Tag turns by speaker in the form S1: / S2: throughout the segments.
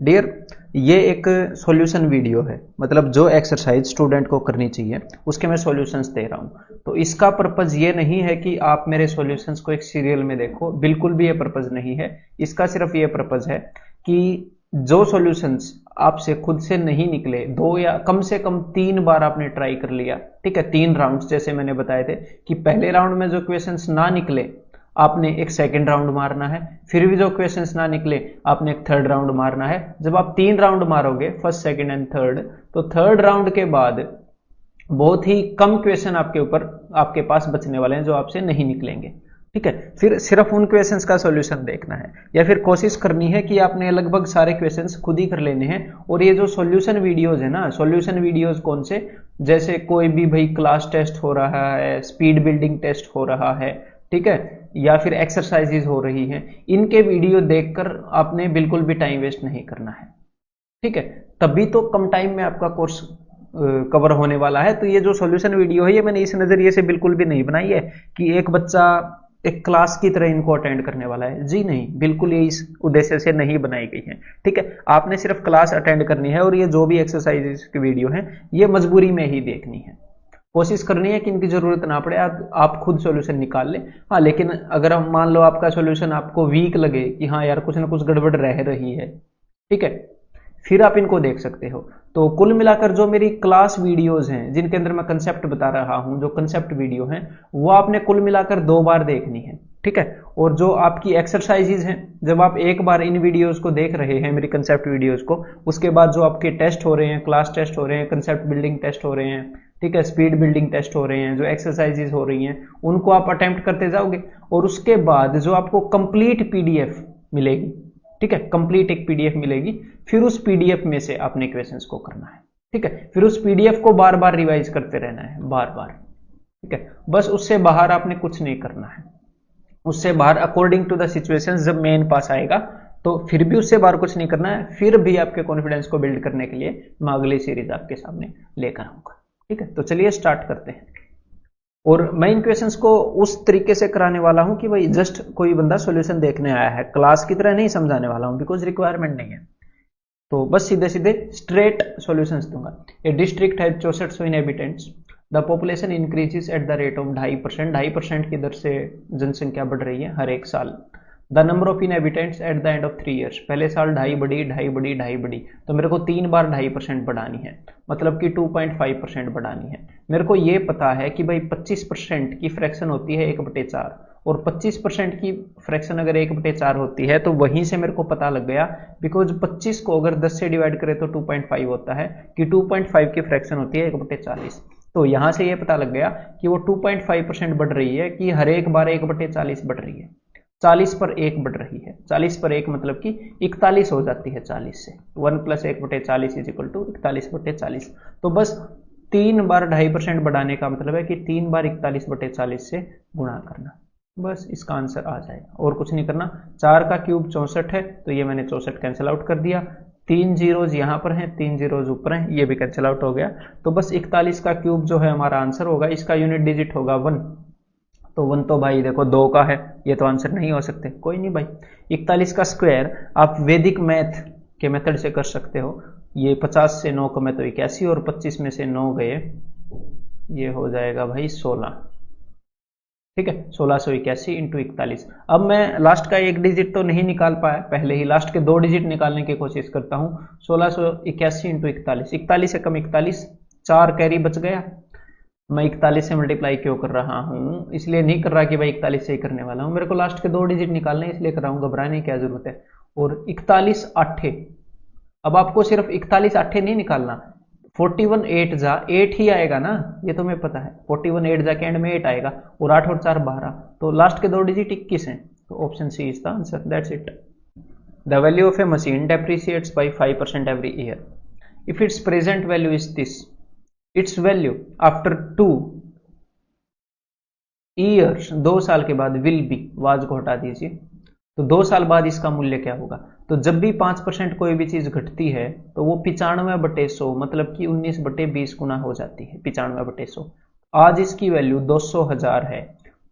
S1: Dear, ये एक solution video है, मतलब जो एक्सरसाइज स्टूडेंट को करनी चाहिए उसके मैं सॉल्यूशंस दे रहा हूँ। तो इसका पर्पज ये नहीं है कि आप मेरे सॉल्यूशंस को एक सीरियल में देखो, बिल्कुल भी ये पर्पज नहीं है। इसका सिर्फ ये पर्पज है कि जो सॉल्यूशंस आपसे खुद से नहीं निकले, 2 या कम से कम 3 बार आपने ट्राई कर लिया, ठीक है, 3 राउंड्स जैसे मैंने बताए थे कि पहले राउंड में जो क्वेश्चंस ना निकले आपने एक सेकंड राउंड मारना है, फिर भी जो क्वेश्चंस ना निकले आपने एक थर्ड राउंड मारना है। जब आप 3 राउंड मारोगे, फर्स्ट सेकंड एंड थर्ड, तो थर्ड राउंड के बाद बहुत ही कम क्वेश्चन आपके पास बचने वाले हैं जो आपसे नहीं निकलेंगे, ठीक है। फिर सिर्फ उन क्वेश्चंस का सॉल्यूशन देखना है या फिर कोशिश करनी है कि आपने लगभग सारे क्वेश्चंस खुद ही कर लेने हैं। और ये जो सॉल्यूशन वीडियोस है ना, सॉल्यूशन वीडियोस कौन से, जैसे कोई भी भाई क्लास टेस्ट हो रहा है, स्पीड बिल्डिंग टेस्ट हो रहा है, ठीक है, या फिर एक्सरसाइजेज हो रही हैं, इनके वीडियो देखकर आपने बिल्कुल भी टाइम वेस्ट नहीं करना है, ठीक है। तभी तो कम टाइम में आपका कोर्स कवर होने वाला है। तो ये जो सॉल्यूशन वीडियो है ये मैंने इस नजरिए से बिल्कुल भी नहीं बनाई है कि एक बच्चा एक क्लास की तरह इनको अटेंड करने वाला है, जी नहीं, बिल्कुल ये इस उद्देश्य से नहीं बनाई गई है, ठीक है। आपने सिर्फ क्लास अटेंड करनी है और ये जो भी एक्सरसाइजेज की वीडियो है ये मजबूरी में ही देखनी है। कोशिश करनी है कि इनकी जरूरत ना पड़े, आप खुद सॉल्यूशन निकाल लें। हाँ, लेकिन अगर हम मान लो आपका सॉल्यूशन आपको वीक लगे कि हाँ यार कुछ ना कुछ गड़बड़ रह रही है, ठीक है, फिर आप इनको देख सकते हो। तो कुल मिलाकर जो मेरी क्लास वीडियोस हैं जिनके अंदर मैं कंसेप्ट बता रहा हूं, जो कंसेप्ट वीडियो हैं वो आपने कुल मिलाकर 2 बार देखनी है, ठीक है। और जो आपकी एक्सरसाइजेज हैं, जब आप एक बार इन वीडियोस को देख रहे हैं, मेरी कंसेप्ट वीडियोस को, उसके बाद जो आपके टेस्ट हो रहे हैं, क्लास टेस्ट हो रहे हैं, कंसेप्ट बिल्डिंग टेस्ट हो रहे हैं, ठीक है, स्पीड बिल्डिंग टेस्ट हो रहे हैं, जो एक्सरसाइजेज हो रही हैं, उनको आप अटेम्प्ट करते जाओगे और उसके बाद जो आपको कंप्लीट पीडीएफ मिलेगी, ठीक है, कंप्लीट एक पीडीएफ मिलेगी, फिर उस पीडीएफ में से अपने क्वेश्चंस को करना है, ठीक है। फिर उस पीडीएफ को बार बार रिवाइज करते रहना है, बार बार, ठीक है। बस उससे बाहर आपने कुछ नहीं करना है। उससे बाहर अकॉर्डिंग टू द सिचुएशन जब मेन पास आएगा तो फिर भी उससे बाहर कुछ नहीं करना है। फिर भी आपके कॉन्फिडेंस को बिल्ड करने के लिए मैं अगली सीरीज आपके सामने लेकर आऊंगा, ठीक है। तो चलिए स्टार्ट करते हैं। और मैं इन क्वेश्चंस को उस तरीके से कराने वाला हूं कि भाई जस्ट कोई बंदा सॉल्यूशन देखने आया है, क्लास की तरह नहीं समझाने वाला हूं, बिकॉज रिक्वायरमेंट नहीं है। तो बस सीधे सीधे स्ट्रेट सॉल्यूशंस दूंगा। ए डिस्ट्रिक्ट है 6400 inhabitants, the population increases at the rate of 2.5%, 2.5% की दर से जनसंख्या बढ़ रही है हर एक साल। The number of inhabitants at the end of 3 years, पहले साल 2.5 बढ़ी, 2.5 बढ़ी, 2.5 बढ़ी, तो मेरे को 3 बार 2.5% बढ़ानी है, मतलब कि 2.5% बढ़ानी है। मेरे को ये पता है कि भाई 25% की फ्रैक्शन होती है 1/4, और 25% की फ्रैक्शन अगर 1/4 होती है तो वहीं से मेरे को पता लग गया, बिकॉज 25 को अगर 10 से डिवाइड करें तो 2.5 होता है, कि 2.5 की फ्रैक्शन होती है 1/40। तो यहां से ये पता लग गया कि वो 2.5% बढ़ रही है, कि हर एक बार 1/40 बढ़ रही है, 40 पर 1 बढ़ रही है। 40 पर 1 मतलब कि 41 हो जाती है 40 से, 1 + 1/40 = 41/40। तो बस 3 बार 2.5% बढ़ाने का मतलब है कि 3 बार 41/40 से गुणा करना, बस इसका आंसर आ जाएगा, और कुछ नहीं करना। 4 का क्यूब 64 है, तो ये मैंने 64 कैंसिल आउट कर दिया। 3 जीरोज यहाँ पर हैं, 3 जीरोज ऊपर हैं, ये भी कैंसिल आउट हो गया। तो बस 41 का क्यूब जो है हमारा आंसर होगा, इसका यूनिट डिजिट होगा 1। तो 1 तो भाई देखो 2 का है, ये तो आंसर नहीं हो सकते, कोई नहीं भाई। 41 का स्क्वायर आप वैदिक मैथ के मेथड से कर सकते हो। ये 50 से 9 कमे तो 81, और 25 में से 9 गए, ये हो जाएगा भाई 16, ठीक है, 1681 × 41। अब मैं लास्ट का एक डिजिट तो नहीं निकाल पाया, पहले ही लास्ट के 2 डिजिट निकालने की कोशिश करता हूं। 1681 × 41, 41 से कम 41, 4 कैरी बच गया। मैं 41 से मल्टीप्लाई क्यों कर रहा हूं, इसलिए नहीं कर रहा कि भाई 41 से ही करने वाला हूं, मेरे को लास्ट के 2 डिजिट निकालने इसलिए कर रहा हूं, घबराने की क्या जरूरत है। और 41 8, अब आपको सिर्फ 41 8 नहीं निकालना, 41 8 जा 8 ही आएगा ना, ये तो मैं पता है, 41 8 जा के एंड में 8 आएगा, और 8 और 4 12, तो लास्ट के 2 डिजिट 21 हैं, तो option C is the answer, that's it. The value of a machine depreciates by 5% every year, if its present value is this, its value after 2 years, 2 साल के बाद, विल बी, वाज को हटा दीजिए, तो 2 साल बाद इसका मूल्य क्या होगा। तो जब भी 5% कोई भी चीज घटती है तो वो 95/100, मतलब कि 19/20 गुना हो जाती है, 95/100। आज इसकी वैल्यू 200,000 है,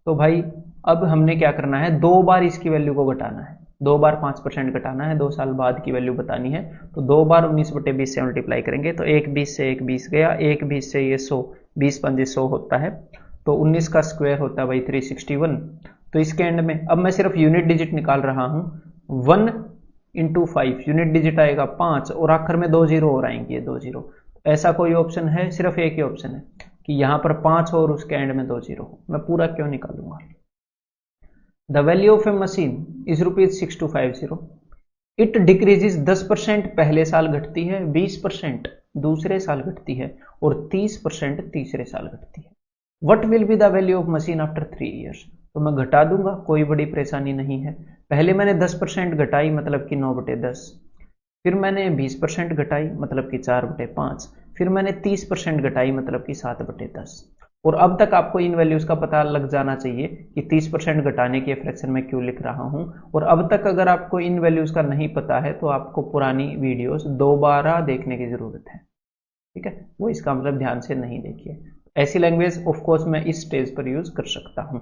S1: तो भाई अब हमने क्या करना है, 2 बार इसकी वैल्यू को घटाना है, 2 बार 5% घटाना है, 2 साल बाद की वैल्यू बतानी है, तो 2 बार 19/20 से मल्टीप्लाई करेंगे तो 1 20 से 1 20 गया, 1 20 से ये 100, 20 पंजे 100 होता है, तो 19 का स्क्वायर होता है भाई 361। तो इसके एंड में अब मैं सिर्फ यूनिट डिजिट निकाल रहा हूं, 1 इंटू 5 यूनिट डिजिट आएगा 5 और आखिर में 2 जीरो और आएंगे, 2 जीरो। ऐसा कोई ऑप्शन है? सिर्फ एक ही ऑप्शन है कि यहां पर 5 और उसके एंड में 2 जीरो। मैं पूरा क्यों निकालूंगा? The value of a machine is ₹6250। It decreases 10% पहले साल घटती है, 20% दूसरे साल घटती है और 30% तीसरे साल घटती है। What will be the value of machine after 3 years? तो मैं घटा दूंगा, कोई बड़ी परेशानी नहीं है। पहले मैंने 10% घटाई मतलब कि 9/10, फिर मैंने 20% घटाई मतलब कि 4/5, फिर मैंने 30% घटाई मतलब कि 7/10। और अब तक आपको इन वैल्यूज का पता लग जाना चाहिए कि 30% घटाने के फ्रैक्शन में क्यों लिख रहा हूं। और अब तक अगर आपको इन वैल्यूज का नहीं पता है तो आपको पुरानी वीडियोस दोबारा देखने की जरूरत है, ठीक है? वो इसका मतलब ध्यान से नहीं देखिए। ऐसी लैंग्वेज ऑफ कोर्स मैं इस स्टेज पर यूज कर सकता हूं,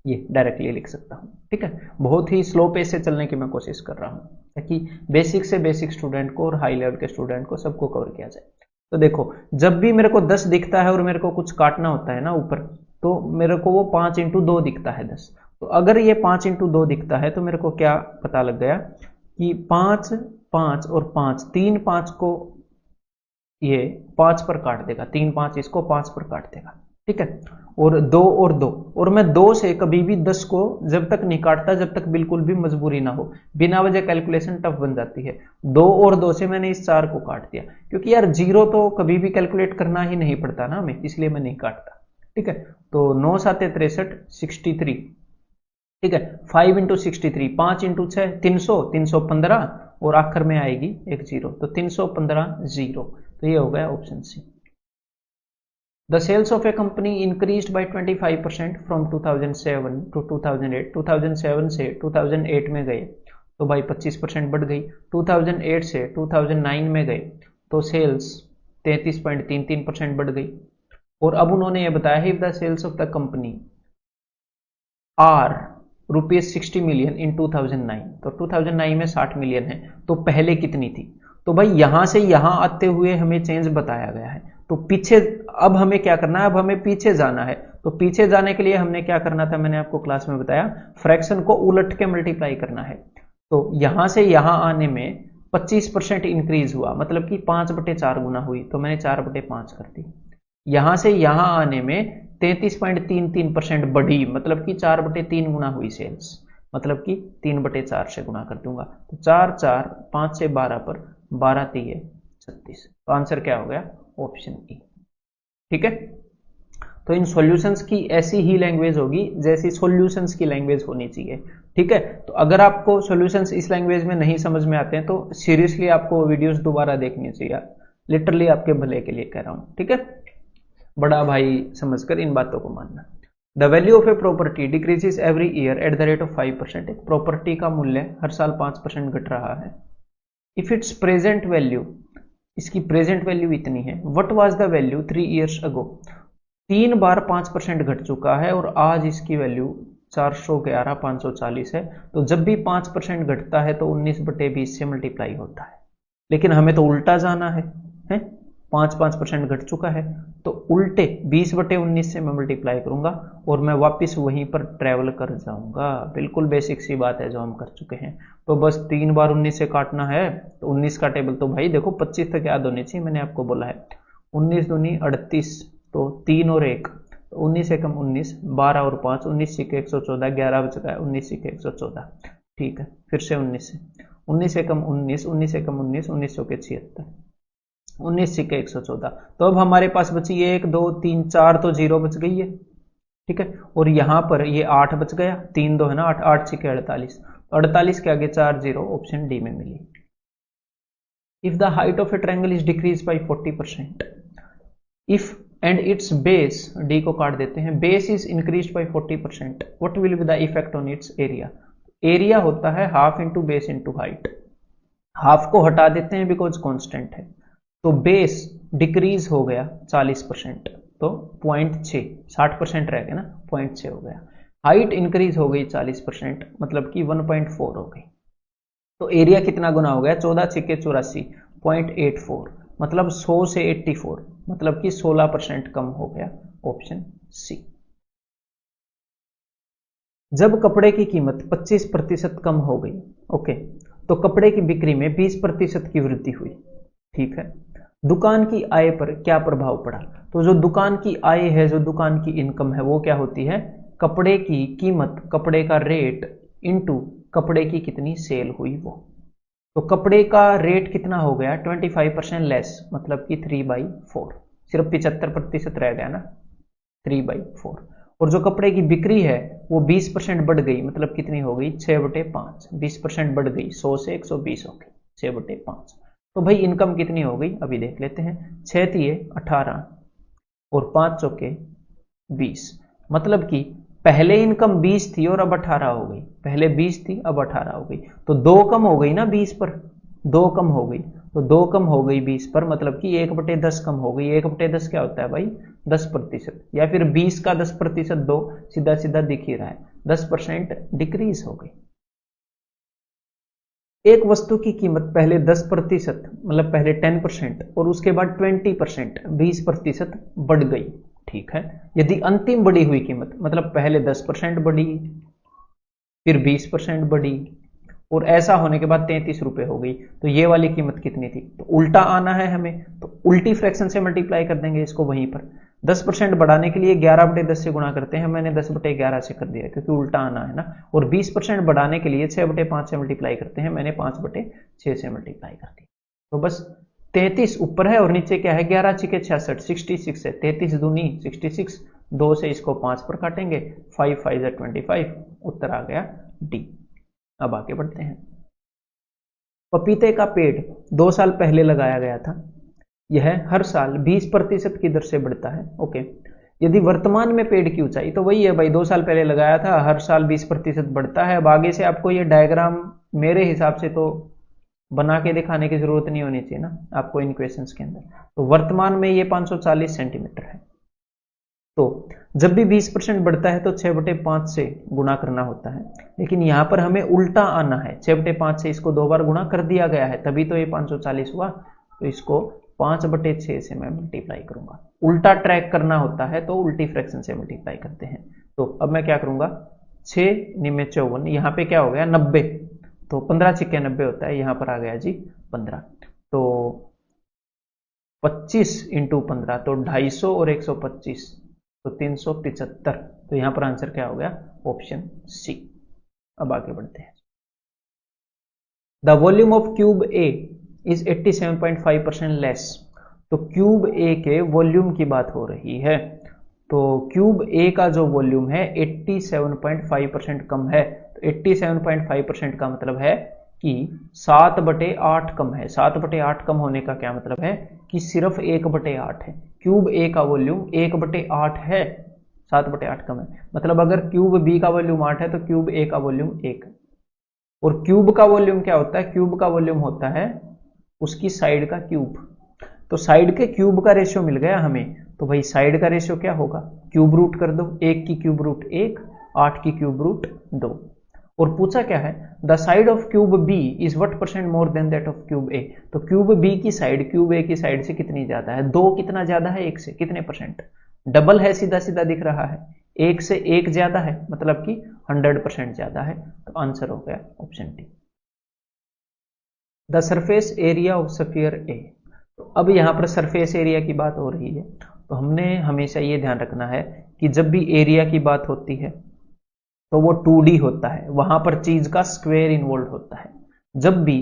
S1: ये डायरेक्टली लिख सकता हूं, ठीक है? बहुत ही स्लो पेस से चलने की मैं कोशिश कर रहा हूं ताकि बेसिक से बेसिक स्टूडेंट को और हाई लेवल के स्टूडेंट को सबको कवर किया जाए। तो देखो, जब भी मेरे को 10 दिखता है और मेरे को कुछ काटना होता है ना ऊपर, तो मेरे को वो 5 इंटू 2 दिखता है 10। तो अगर ये 5 इंटू 2 दिखता है तो मेरे को क्या पता लग गया कि 5 5 और 5, 3 5 को ये 5 पर काट देगा, 3 5 इसको 5 पर काट देगा, ठीक है? और 2 और 2, और मैं 2 से कभी भी 10 को जब तक नहीं काटता जब तक बिल्कुल भी मजबूरी ना हो, बिना वजह कैलकुलेशन टफ बन जाती है। 2 और 2 से मैंने इस 4 को काट दिया, क्योंकि यार जीरो तो कभी भी कैलकुलेट करना ही नहीं पड़ता ना हमें, इसलिए मैं नहीं काटता, ठीक है? तो 9 7 63 63, ठीक है? 5 इंटू 63, 5 इंटू 6 300, 315 और आखिर में आएगी एक जीरो, तो 315 जीरो। तो ये हो गया option C. The sales of a company increased by 25% from 2007 to 2008। 2007 से 2008 में गए तो भाई 25% बढ़ गई। 2008 से 2009 में गए तो सेल्स 33.33% बढ़ गई। और अब उन्होंने ये बताया है, if the sales of the company are ₹60 million in 2009, तो 2009 में 60 मिलियन है, तो पहले कितनी थी? तो भाई यहां से यहां आते हुए हमें चेंज बताया गया है, तो पीछे अब हमें क्या करना है? अब हमें पीछे जाना है। तो पीछे जाने के लिए हमने क्या करना था, मैंने आपको क्लास में बताया, फ्रैक्शन को उलट के मल्टीप्लाई करना है। तो यहां से यहां आने में 25% इंक्रीज हुआ, मतलब कि 5/4 गुना हुई, तो मैंने 4/5 कर दी। यहां से यहां आने में 33.33% बढ़ी, मतलब कि 4/3 गुना हुई सेल्स, मतलब कि 3/4 से गुना कर दूंगा। तो 4 4 5 से 12 पर 12 3 36, तो आंसर क्या हो गया? ऑप्शन ई, ठीक है? तो इन सॉल्यूशंस की ऐसी ही लैंग्वेज होगी जैसी सॉल्यूशंस की लैंग्वेज होनी चाहिए, ठीक है? तो अगर आपको सॉल्यूशंस इस लैंग्वेज में नहीं समझ में आते हैं तो सीरियसली आपको वीडियोस दोबारा देखनी चाहिए, लिटरली आपके भले के लिए कह रहा हूं, ठीक है? बड़ा भाई समझकर इन बातों को मानना। The value of a property decreases every year at the rate of 5%। एक प्रॉपर्टी का मूल्य हर साल 5% घट रहा है। इफ इट्स प्रेजेंट वैल्यू, इसकी प्रेजेंट वैल्यू इतनी है, what was the value 3 years ago? 3 बार 5% घट चुका है और आज इसकी वैल्यू 411 540 है। तो जब भी 5% घटता है तो 19/20 से मल्टीप्लाई होता है, लेकिन हमें तो उल्टा जाना है, 5% घट चुका है तो उल्टे 20/19 से मैं मल्टीप्लाई करूंगा और मैं वापस वहीं पर ट्रेवल कर जाऊंगा। बिल्कुल बेसिक सी बात है जो हम कर चुके हैं। तो बस 3 बार 19 से काटना है, तो 19 का टेबल तो भाई देखो 25 तक याद होनी चाहिए, मैंने आपको बोला है 19 दूनी 38, तो 3 और 1, तो 19 एकम 19, 12 और 5, 19 सिक्के 114, 11 बच गया, 19 सिक्के 114, ठीक है? फिर से 19 से 19 एकम 19, 19 एकम 19, 19 के 76, 19 सिक्के 114। तो अब हमारे पास बची 1 2 3 4, तो जीरो बच गई है, ठीक है? और यहां पर ये 8 बच गया, 3 2 है ना 8, 8 सिक्के 48, 48 के आगे 4 जीरो, ऑप्शन डी में मिली। If the height of a triangle is decrease by 40%, if and its base, D को काट देते हैं, base is increase by 40%, what will be the effect on its area? Area होता है half into base into height. Half को हटा देते हैं बिकॉज कॉन्स्टेंट है, तो बेस डिक्रीज हो गया 40%, तो 0.6, 60% रह गया ना, 0.6 हो गया। हाइट इंक्रीज हो गई 40%, मतलब कि 1.4 हो गई। तो एरिया कितना गुना हो गया, 14 छिके 84, 0.84, मतलब 100 से 84, मतलब कि 16% कम हो गया, ऑप्शन सी। जब कपड़े की कीमत 25% कम हो गई, ओके, तो कपड़े की बिक्री में 20% की वृद्धि हुई, ठीक है। दुकान की आय पर क्या प्रभाव पड़ा, तो जो दुकान की आय है, जो दुकान की इनकम है, वो क्या होती है, कपड़े की कीमत, कपड़े का रेट इनटू कपड़े की कितनी सेल हुई वो। तो कपड़े का रेट कितना हो गया, 25% लेस, मतलब कि 3/4, सिर्फ 75% रह गया ना, 3/4। और जो कपड़े की बिक्री है वो 20% बढ़ गई, मतलब कितनी हो गई, 6/5, 20% बढ़ गई, 100 से 120 हो गई, 6/5। तो भाई इनकम कितनी हो गई, अभी देख लेते हैं। 6 तिये 18 और 5 चौके 20, मतलब कि पहले इनकम 20 थी और अब 18 हो गई, पहले 20 थी अब 18 हो गई, तो 2 कम हो गई ना 20 पर, 2 कम हो गई, तो 2 कम हो गई 20 पर, मतलब कि 1/10 कम हो गई। 1/10 क्या होता है भाई, 10%, या फिर 20 का 10%, 2, सीधा सीधा दिख ही रहा है, 10% डिक्रीज हो गई। एक वस्तु की कीमत पहले 10%, मतलब पहले 10% और उसके बाद 20%, 20% बढ़ गई, ठीक है। यदि अंतिम बढ़ी हुई कीमत, मतलब पहले 10% बढ़ी, फिर 20% बढ़ी, और ऐसा होने के बाद 33 रुपए हो गई, तो ये वाली कीमत कितनी थी, तो उल्टा आना है हमें, तो उल्टी फ्रैक्शन से मल्टीप्लाई कर देंगे इसको वहीं पर। 10% बढ़ाने के लिए 11/10 से गुणा करते हैं, मैंने 10/11 से कर दिया क्योंकि उल्टा आना है ना। और 20% बढ़ाने के लिए 6/5 से मल्टीप्लाई करते हैं, मैंने 5/6 से मल्टीप्लाई कर दिया। तो बस 33 ऊपर है और नीचे क्या है, 11 छिके 66, 66 है, 33 दूनी 66, 2 से इसको 5 पर काटेंगे, 5 5 25, उत्तर आ गया डी। अब आगे बढ़ते हैं। पपीते का पेड़ 2 साल पहले लगाया गया था, यह हर साल 20% की दर से बढ़ता है, ओके। यदि वर्तमान में पेड़ की ऊंचाई, तो वही है भाई, 2 साल पहले लगाया था, हर साल 20% बढ़ता है। अब आगे से आपको ये डायग्राम मेरे हिसाब से तो बना के दिखाने की जरूरत नहीं होनी चाहिए ना आपको इन क्वेश्चंस के अंदर। तो वर्तमान में ये 540 सेंटीमीटर है, तो जब भी 20% बढ़ता है तो 6/5 से गुणा करना होता है, लेकिन यहां पर हमें उल्टा आना है, 6/5 से इसको 2 बार गुणा कर दिया गया है, तभी तो ये 540 हुआ। तो इसको 5/6 से मैं मल्टीप्लाई करूंगा, उल्टा ट्रैक करना होता है तो उल्टी फ्रैक्शन से मल्टीप्लाई करते हैं। तो अब मैं क्या करूंगा, 6 निमे 54, यहां पे क्या हो गया 90, तो 15 छिके 90 होता है, यहां पर आ गया जी 15, तो 25 इंटू 15, तो 250 और 125, तो 375, तो यहां पर आंसर क्या हो गया, ऑप्शन सी। अब आगे बढ़ते हैं। The volume of cube A is 87.5% less, तो क्यूब ए के वॉल्यूम की बात हो रही है, तो क्यूब ए का जो वॉल्यूम है 87.5% कम है, तो 87.5% का मतलब है कि 7/8 कम है। 7/8 कम होने का क्या मतलब है कि सिर्फ 1/8 है, क्यूब ए का वॉल्यूम 1/8 है, 7/8 कम है, मतलब अगर क्यूब बी का वॉल्यूम 8 है तो क्यूब ए का वॉल्यूम 1 है। और क्यूब का वॉल्यूम क्या होता है, क्यूब का वॉल्यूम होता है उसकी साइड का क्यूब, तो साइड के क्यूब का रेशियो मिल गया हमें, तो भाई साइड का रेशियो क्या होगा, क्यूब रूट कर दो, 1 की क्यूब रूट 1, 8 की क्यूब रूट 2। और पूछा क्या है, the side of cube B is what percent more than that of cube A, तो क्यूब बी की साइड क्यूब ए की साइड से कितनी ज्यादा है, 2 कितना ज्यादा है 1 से, कितने परसेंट, डबल है, सीधा सीधा दिख रहा है, 1 से 1 ज्यादा है, मतलब कि 100% ज्यादा है, तो आंसर हो गया option D. The surface area of sphere A, तो अब यहां पर सरफेस एरिया की बात हो रही है, तो हमने हमेशा ये ध्यान रखना है कि जब भी एरिया की बात होती है तो वो 2D होता है, वहां पर चीज का स्क्वायर इन्वॉल्व होता है। जब भी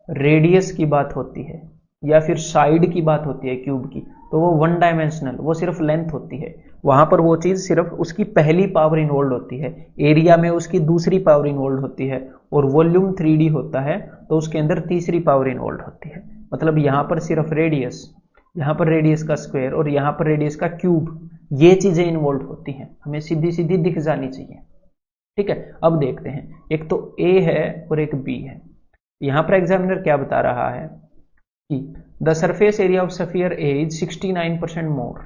S1: रेडियस की बात होती है या फिर साइड की बात होती है क्यूब की, तो वो 1 डायमेंशनल, वो सिर्फ लेंथ होती है, वहां पर वो चीज सिर्फ उसकी पहली पावर इन्वॉल्व होती है, एरिया में उसकी दूसरी पावर इन्वॉल्व होती है, और वॉल्यूम 3D होता है तो उसके अंदर तीसरी पावर इन्वॉल्व होती है। मतलब यहां पर सिर्फ रेडियस, यहां पर रेडियस का स्क्वायर और यहां पर रेडियस का क्यूब, ये चीजें इन्वॉल्व होती हैं, हमें सीधी सीधी दिख जानी चाहिए, ठीक है। अब देखते हैं, एक तो ए है और एक बी है, यहां पर एग्जामिनर क्या बता रहा है कि the surface area of sphere A is 69% more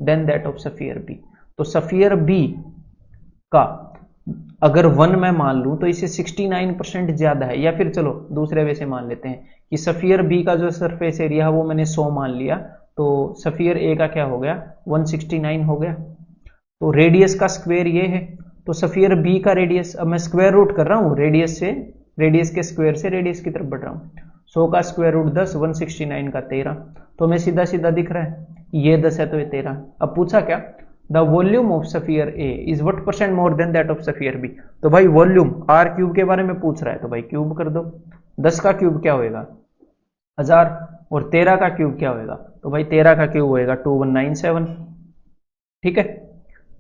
S1: than that of sphere B, तो सफियर बी का अगर 1 मैं मान लूं तो इसे 69% ज्यादा है। या फिर चलो दूसरे वे से मान लेते हैं कि सफियर बी का जो सरफेस एरिया है वो मैंने 100 मान लिया, तो सफियर ए का क्या हो गया 169 हो गया। तो रेडियस का स्क्वायर ये है, तो सफियर बी का रेडियस, अब मैं स्क्वायर रूट कर रहा हूं रेडियस से, रेडियस के स्क्वायर से रेडियस की तरफ बढ़ रहा हूं। 100 का स्क्वायर रूट 10, 169 का 13, तो हमें सीधा सीधा दिख रहा है ये 10 है तो ये 13। अब पूछा क्या, the volume of sphere A is what percent more than that of sphere B. तो भाई वॉल्यूम आर क्यूब के बारे में पूछ रहा है, तो भाई क्यूब कर दो। 10 का क्यूब क्या होएगा 1000, और 13 का क्यूब क्या होएगा, तो भाई 13 का क्यूब होएगा 2197। ठीक है,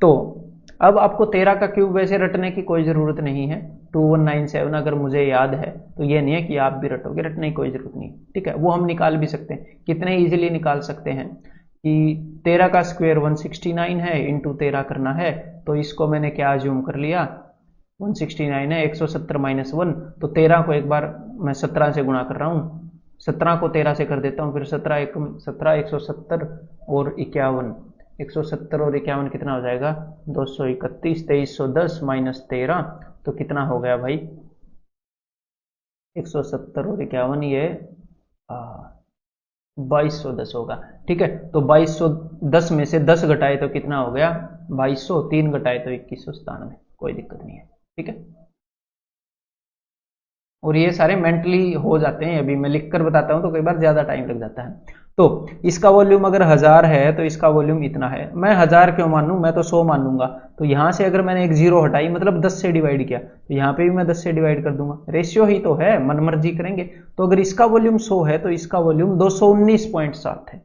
S1: तो अब आपको 13 का क्यूब वैसे रटने की कोई जरूरत नहीं है, 2197 अगर मुझे याद है, तो ये नहीं है कि आप भी रटोगे, रटने की कोई जरूरत नहीं। ठीक है, वो हम निकाल भी सकते हैं, कितने इजीली निकाल सकते हैं कि 13 का स्क्वायर 169 है, इंटू 13 करना है, तो इसको मैंने क्या अज्यूम कर लिया 169 है, 170 माइनस 1, तो 13 को एक बार मैं 17 से गुणा कर रहा हूँ, 17 को 13 से कर देता हूँ, फिर 17 170 और 51, 170 और 51 कितना हो जाएगा 231, 2310 माइनस 13, तो कितना हो गया भाई 170 और 51, ये 2210 होगा। ठीक है, तो 2210 में से 10 घटाए तो कितना हो गया 2200, 3 घटाए तो 2197, कोई दिक्कत नहीं है। ठीक है, और ये सारे मेंटली हो जाते हैं, अभी मैं लिखकर बताता हूं तो कई बार ज्यादा टाइम लग जाता है। तो इसका वॉल्यूम अगर 1000 है तो इसका वॉल्यूम इतना है, मैं 1000 क्यों मानूं, मैं तो 100 मान लूंगा, तो यहां से अगर मैंने एक जीरो हटाई मतलब 10 से डिवाइड किया, तो यहां पे भी मैं 10 से डिवाइड कर दूंगा, रेशियो ही तो है, मनमर्जी करेंगे। तो अगर इसका वॉल्यूम 100 है तो इसका वॉल्यूम 219.7 है,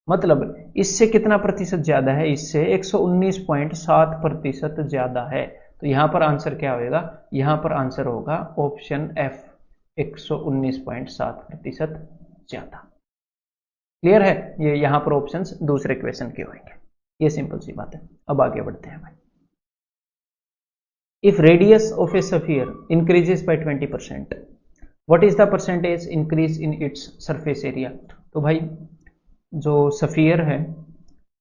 S1: मतलब इससे कितना प्रतिशत ज्यादा है, इससे 119.7% ज्यादा है। तो यहां पर आंसर क्या होगा, यहां पर आंसर होगा ऑप्शन एफ, 119.7% ज्यादा। क्लियर है, ये यहां पर ऑप्शंस दूसरे क्वेश्चन के होंगे, ये सिंपल सी बात है। अब आगे बढ़ते हैं भाई। If radius of A sphere increases by 20%, what is the percentage increase in its surface area. तो भाई जो सफियर है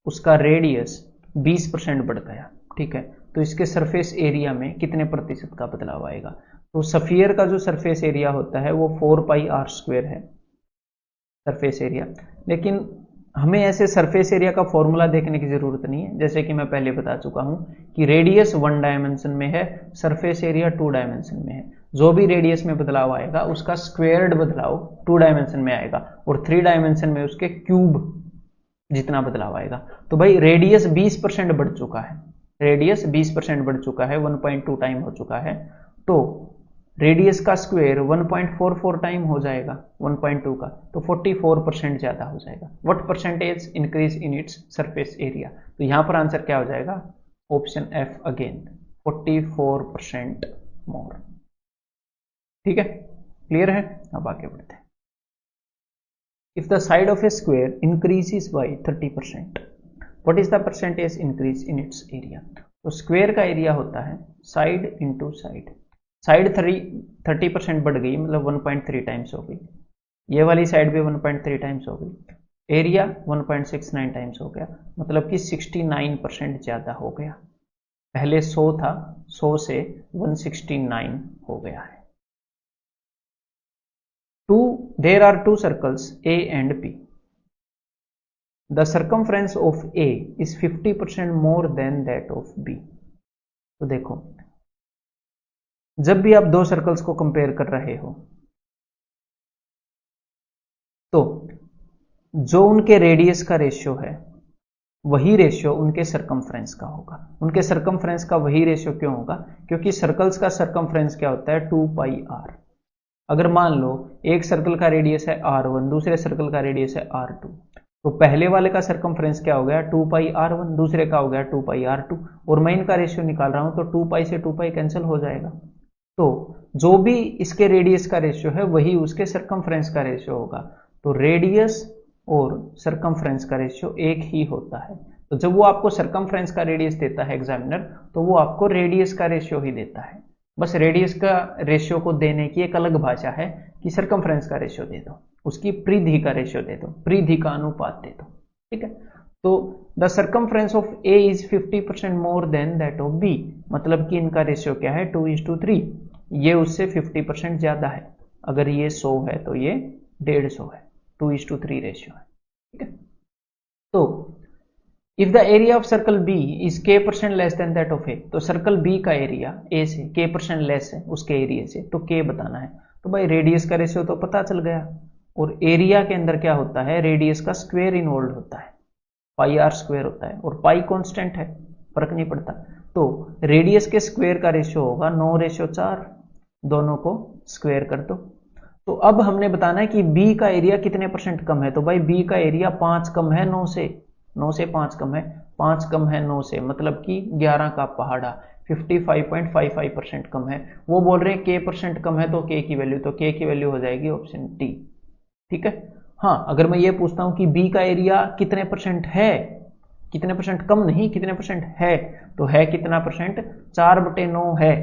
S1: उसका रेडियस 20% बढ़ गया, ठीक है, तो इसके सरफेस एरिया में कितने प्रतिशत का बदलाव आएगा। तो सफियर का जो सरफेस एरिया होता है वो 4πr² है सरफेस एरिया, लेकिन हमें ऐसे सरफेस एरिया का फॉर्मूला देखने की जरूरत नहीं है, जैसे कि मैं पहले बता चुका हूं कि रेडियस 1 डायमेंशन में है, सरफेस एरिया 2 डायमेंशन में है, जो भी रेडियस में बदलाव आएगा उसका स्क्वेयर्ड बदलाव 2 डायमेंशन में आएगा, और 3 डायमेंशन में उसके क्यूब जितना बदलाव आएगा। तो भाई रेडियस 20% बढ़ चुका है, रेडियस 20% बढ़ चुका है, 1.2 टाइम हो चुका है, तो रेडियस का स्क्वायर 1.44 टाइम हो जाएगा 1.2 का, तो 44% ज्यादा हो जाएगा। What percentage increase in its surface area, तो यहां पर आंसर क्या हो जाएगा ऑप्शन एफ अगेन, 44% मोर। ठीक है, क्लियर है, अब आगे बढ़ते हैं। If the side of A square increases by 30%, what is the percentage increase in its area. तो स्क्वायर का एरिया होता है साइड इंटू साइड, साइड 30% बढ़ गई मतलब 1.3 टाइम्स हो गई, ये वाली साइड भी 1.3 टाइम्स हो गई, एरिया 1.69 टाइम्स हो गया, मतलब कि 69% ज्यादा हो गया। पहले 100 था, 100 से 169 हो गया है। There are two circles A and B. The circumference of A is 50% more than that of B. तो देखो जब भी आप दो सर्कल्स को कंपेयर कर रहे हो तो जो उनके रेडियस का रेशियो है वही रेशियो उनके सरकमफ्रेंस का होगा। उनके सरकमफ्रेंस का वही रेशियो क्यों होगा, क्योंकि सर्कल्स का सरकमफ्रेंस क्या होता है 2πr। अगर मान लो एक सर्कल का रेडियस है r1, दूसरे सर्कल का रेडियस है r2, तो पहले वाले का सरकमफ्रेंस क्या हो गया 2πr1, दूसरे का हो गया 2πr2, और मैं इनका रेशियो निकाल रहा हूं तो 2π से 2π कैंसिल हो जाएगा। तो जो भी इसके रेडियस का रेशियो है वही उसके सरकमफ्रेंस का रेशियो होगा। तो रेडियस और सरकमफ्रेंस का रेशियो एक ही होता है। तो जब वो आपको सरकमफ्रेंस का रेडियस देता है एग्जामिनर, तो वो आपको रेडियस का रेशियो ही देता है। बस रेडियस का रेशियो को देने की एक अलग भाषा है कि सरकमफ्रेंस का रेशियो दे दो, उसकी परिधि का रेशियो दे दो, परिधि का अनुपात दे दो। ठीक है, तो the circumference of A is 50% more than that of B, मतलब कि इनका रेशियो क्या है 2:3, ये उससे 50% ज्यादा है। अगर ये 100 है तो ये 150 है, 2:3 रेशियो है, ठीक है। तो if the area of circle B is k% less than that of A, तो सर्कल बी का एरिया ए से k% लेस है उसके एरिया से, तो k बताना है। तो भाई रेडियस का रेशियो तो पता चल गया, और एरिया के अंदर क्या होता है, रेडियस का स्क्वायर इन्वॉल्व होता है, पाई आर स्क्वायर होता है, और पाई कांस्टेंट है, फर्क नहीं पड़ता। तो रेडियस के स्क्वायर का रेशियो होगा 9:4, दोनों को स्क्वायर कर दो। तो अब हमने बताना है कि बी का एरिया कितने परसेंट कम है, तो भाई बी का एरिया 5 कम है 9 से, 9 से 5 कम है, 5 कम है 9 से, मतलब कि 11 का पहाड़ा, 55.55% कम है। वो बोल रहे हैं k% कम है तो k की वैल्यू, तो k की वैल्यू हो जाएगी ऑप्शन डी, ठीक है। हाँ, अगर मैं ये पूछता हूं कि बी का एरिया कितने परसेंट है, कितने परसेंट कम नहीं, कितने परसेंट है, तो है कितना परसेंट, 4/9 है,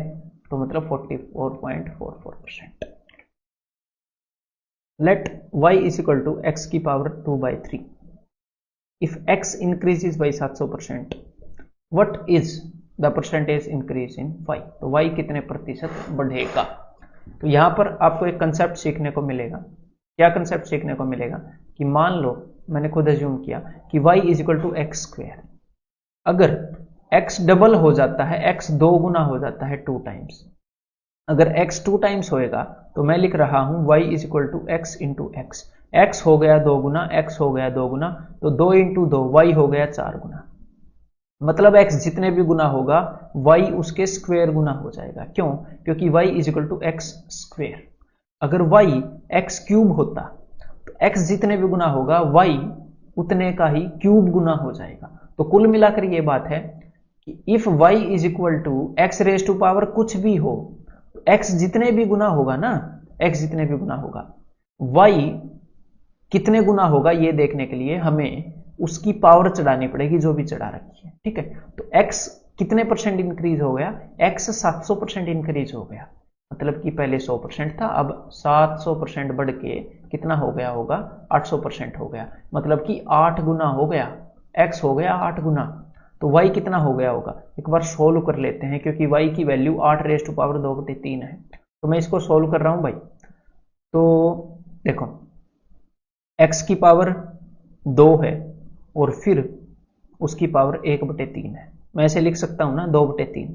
S1: तो मतलब 44.44%। Let y is equal to x की power 2/3, if x increases by 700%, what is the percentage increase in y, तो y कितने प्रतिशत बढ़ेगा। तो यहां पर आपको एक कंसेप्ट सीखने को मिलेगा। क्या कंसेप्ट सीखने को मिलेगा कि मान लो मैंने खुद अज्यूम किया कि y is equal to x square, अगर x डबल हो जाता है, x 2 गुना हो जाता है 2 टाइम्स, अगर x 2 टाइम्स होएगा तो मैं लिख रहा हूं y is equal to x into x, x हो गया 2 गुना, x हो गया 2 गुना, तो 2 इंटू 2 y हो गया 4 गुना, मतलब x जितने भी गुना होगा y उसके स्क्वायर गुना हो जाएगा। क्यों, क्योंकि y is equal to x square. अगर y x क्यूब होता तो x जितने भी गुना होगा y उतने का ही क्यूब गुना हो जाएगा। तो कुल मिलाकर ये बात है कि if y is equal to x raise to power कुछ भी हो, तो x जितने भी गुना होगा ना, x जितने भी गुना होगा, y कितने गुना होगा ये देखने के लिए हमें उसकी पावर चढ़ानी पड़ेगी जो भी चढ़ा रखी है, ठीक है। तो x कितने परसेंट इंक्रीज हो गया, x 700% इंक्रीज हो गया, मतलब कि पहले 100% था, अब 700% बढ़ के कितना हो गया होगा, 800% हो गया, मतलब कि 8 गुना हो गया, x हो गया 8 गुना। तो y कितना हो गया होगा, एक बार सोल्व कर लेते हैं, क्योंकि y की वैल्यू 8 रेज टू पावर 2/3 है। तो मैं इसको सोल्व कर रहा हूं भाई। तो देखो x की पावर 2 है और फिर उसकी पावर 1/3 है, मैं ऐसे लिख सकता हूं ना 2/3,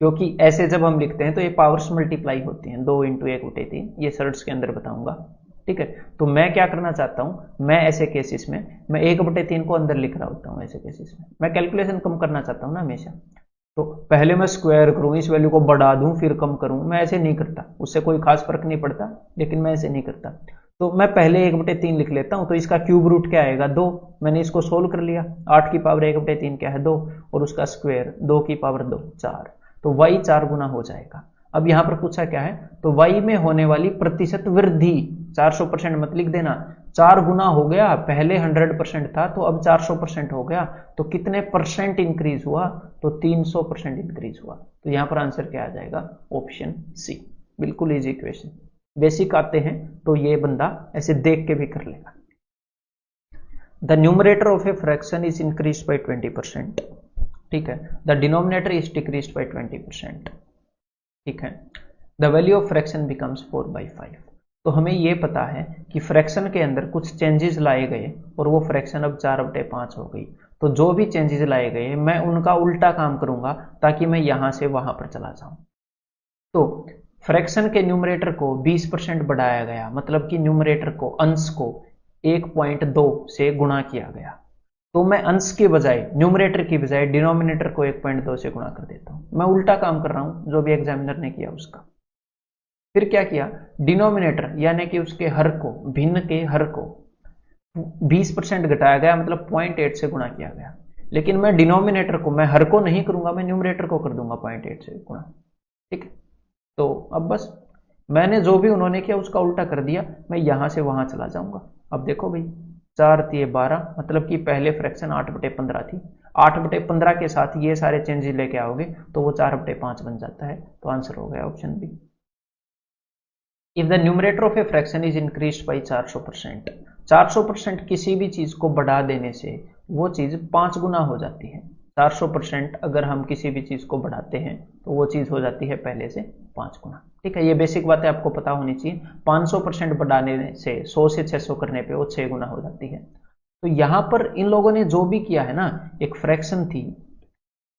S1: क्योंकि ऐसे जब हम लिखते हैं तो ये पावर्स मल्टीप्लाई होती हैं, 2 इंटू 1/3, ये सर्ट्स के अंदर बताऊंगा, ठीक है। तो मैं क्या करना चाहता हूं, मैं ऐसे केसेस में मैं 1/3 को अंदर लिख रहा होता हूं, ऐसे केसेस में मैं कैलकुलेशन कम करना चाहता हूं ना हमेशा, तो पहले मैं स्क्वायर करूं, इस वैल्यू को बढ़ा दूं फिर कम करूं, मैं ऐसे नहीं करता, उससे कोई खास फर्क नहीं पड़ता, लेकिन मैं ऐसे नहीं करता। तो मैं पहले 1/3 लिख लेता हूं, तो इसका क्यूब रूट क्या आएगा 2, मैंने इसको सोल्व कर लिया, 8 की पावर 1/3 क्या है 2, और उसका स्क्वायर 2 की पावर 2 4, तो y 4 गुना हो जाएगा। अब यहां पर पूछा क्या है, तो y में होने वाली प्रतिशत वृद्धि, 400% मत लिख देना, 4 गुना हो गया, पहले 100% था तो अब 400% हो गया, तो कितने परसेंट इंक्रीज हुआ, तो 300% इंक्रीज हुआ। तो यहां पर आंसर क्या आ जाएगा, ऑप्शन सी। बिल्कुल इजी इक्वेशन, बेसिक आते हैं तो ये बंदा ऐसे देख के भी कर लेगा। The numerator of a fraction is increase by 20%, ठीक है, the denominator is decrease by 20%, ठीक है, the value of fraction becomes 4/5। तो हमें यह पता है कि फ्रैक्शन के अंदर कुछ चेंजेस लाए गए और वो फ्रैक्शन अब 4/5 हो गई। तो जो भी चेंजेस लाए गए मैं उनका उल्टा काम करूंगा ताकि मैं यहां से वहां पर चला जाऊं। तो फ्रैक्शन के न्यूमरेटर को 20% बढ़ाया गया, मतलब कि न्यूमरेटर को, अंश को 1.2 से गुणा किया गया, तो मैं अंश के बजाय, न्यूमरेटर की बजाय डिनोमिनेटर को 1.2 से गुणा कर देता हूं। मैं उल्टा काम कर रहा हूं जो भी एग्जामिनर ने किया उसका। फिर क्या किया, डिनोमिनेटर यानी कि उसके हर को, भिन्न के हर को 20% घटाया गया, मतलब 0.8 से गुणा किया गया। लेकिन मैं डिनोमिनेटर को, मैं हर को नहीं करूंगा, मैं न्यूमरेटर को कर दूंगा 0.8 से गुणा, ठीक है। तो अब बस मैंने जो भी उन्होंने किया उसका उल्टा कर दिया, मैं यहां से वहां चला जाऊंगा। अब देखो भाई 4 × 12, मतलब कि पहले फ्रैक्शन 8/15 थी, 8/15 के साथ ये सारे चेंजेस लेके आओगे तो वो 4/5 बन जाता है। तो आंसर हो गया option B. If the numerator of a fraction is increased by 400%, 400% किसी भी चीज को बढ़ा देने से वो चीज़ 5 गुना हो जाती है। 400% अगर हम किसी भी चीज़ को बढ़ाते हैं तो वो चीज़ हो जाती है पहले से 5 गुना। ठीक है, ये बेसिक बातें आपको पता होनी चाहिए। 500% बढ़ाने से 100 से 600 करने पे वो 6 गुना हो जाती है। तो यहाँ पर इन लोगों ने जो भी किया है ना, एक फ्रैक्शन थी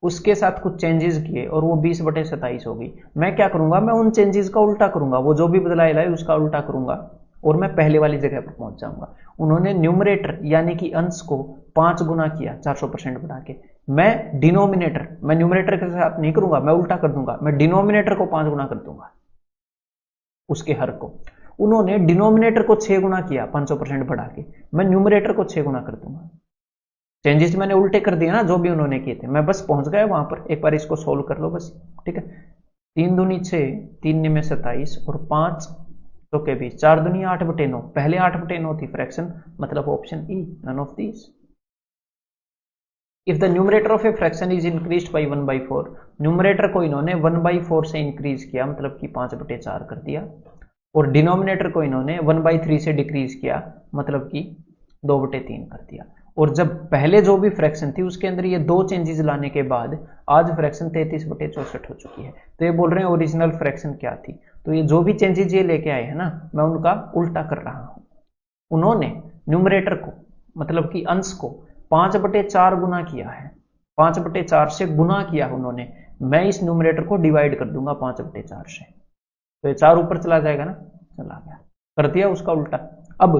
S1: उसके साथ कुछ चेंजेस किए और वो 20/27 हो गई। मैं क्या करूंगा, मैं उन चेंजेस का उल्टा करूंगा, वो जो भी बदलाव लाए उसका उल्टा करूंगा और मैं पहले वाली जगह पर पहुंच जाऊंगा। उन्होंने न्यूमरेटर यानी कि अंश को 5 गुना किया 400% बढ़ा के। मैं डिनोमिनेटर, मैं न्यूमरेटर के साथ नहीं करूंगा, मैं उल्टा कर दूंगा, मैं डिनोमिनेटर को 5 गुना कर दूंगा उसके हर को। उन्होंने डिनोमिनेटर को 6 गुना किया 500% बढ़ा के, मैं न्यूमरेटर को 6 गुना कर दूंगा। चेंजेस मैंने उल्टे कर दिए ना जो भी उन्होंने किए थे, मैं बस पहुंच गया वहां पर। एक बार इसको सोल्व कर लो बस। ठीक है, 3 दूनी 6, 3 निमे 27 और 5 तो के 20, 4 दूनी 8/9। पहले 8/9 थी फ्रैक्शन, मतलब option E, none of these. If the numerator of a fraction is increased by 1/4, numerator को इन्होंने 1/4 से इंक्रीज किया, मतलब कि 5/4 कर दिया, और डिनोमिनेटर को इन्होंने 1/3 से डिक्रीज किया, मतलब कि 2/3 कर दिया। और जब पहले जो भी फ्रैक्शन थी उसके अंदर ये दो चेंजेस लाने के बाद आज फ्रैक्शन 33/64 हो चुकी है। तो ये बोल रहे हैं ओरिजिनल फ्रैक्शन क्या थी। तो ये जो भी चेंजेस ये लेके आए हैं ना, मैं उनका उल्टा कर रहा हूं। उन्होंने न्यूमरेटर को, मतलब कि अंश को 5/4 गुना किया है, 5/4 से गुना किया उन्होंने। मैं इस न्यूमरेटर को डिवाइड कर दूंगा 5/4 से, तो ये 4 ऊपर चला जाएगा ना, चला गया, कर दिया उसका उल्टा। अब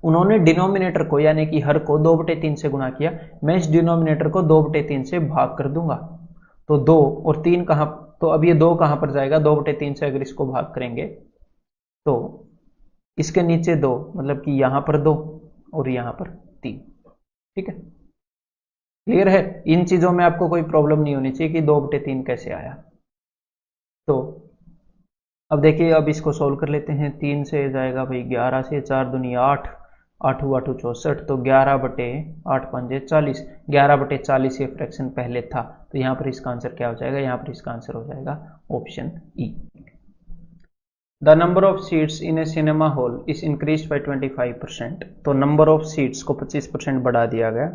S1: उन्होंने डिनोमिनेटर को यानी कि हर को 2/3 से गुना किया, मैं इस डिनोमिनेटर को 2/3 से भाग कर दूंगा। तो 2 और 3 कहां, तो अब ये 2 कहां पर जाएगा, 2/3 से अगर इसको भाग करेंगे तो इसके नीचे 2, मतलब कि यहां पर 2 और यहां पर 3। ठीक है, क्लियर है। इन चीजों में आपको कोई प्रॉब्लम नहीं होनी चाहिए कि 2/3 कैसे आया। तो अब देखिए, अब इसको सोल्व कर लेते हैं। 3 से जाएगा भाई 11 से, 4 दूनी 8, 8 हुआ 64, तो 11/8 5 40, 11/40 ये फ्रैक्शन पहले था। तो यहां पर इसका आंसर क्या हो जाएगा, यहां पर इसका आंसर हो जाएगा option E. The number of seats in A cinema hall is increase by 25%। तो नंबर ऑफ सीट्स को 25% बढ़ा दिया गया,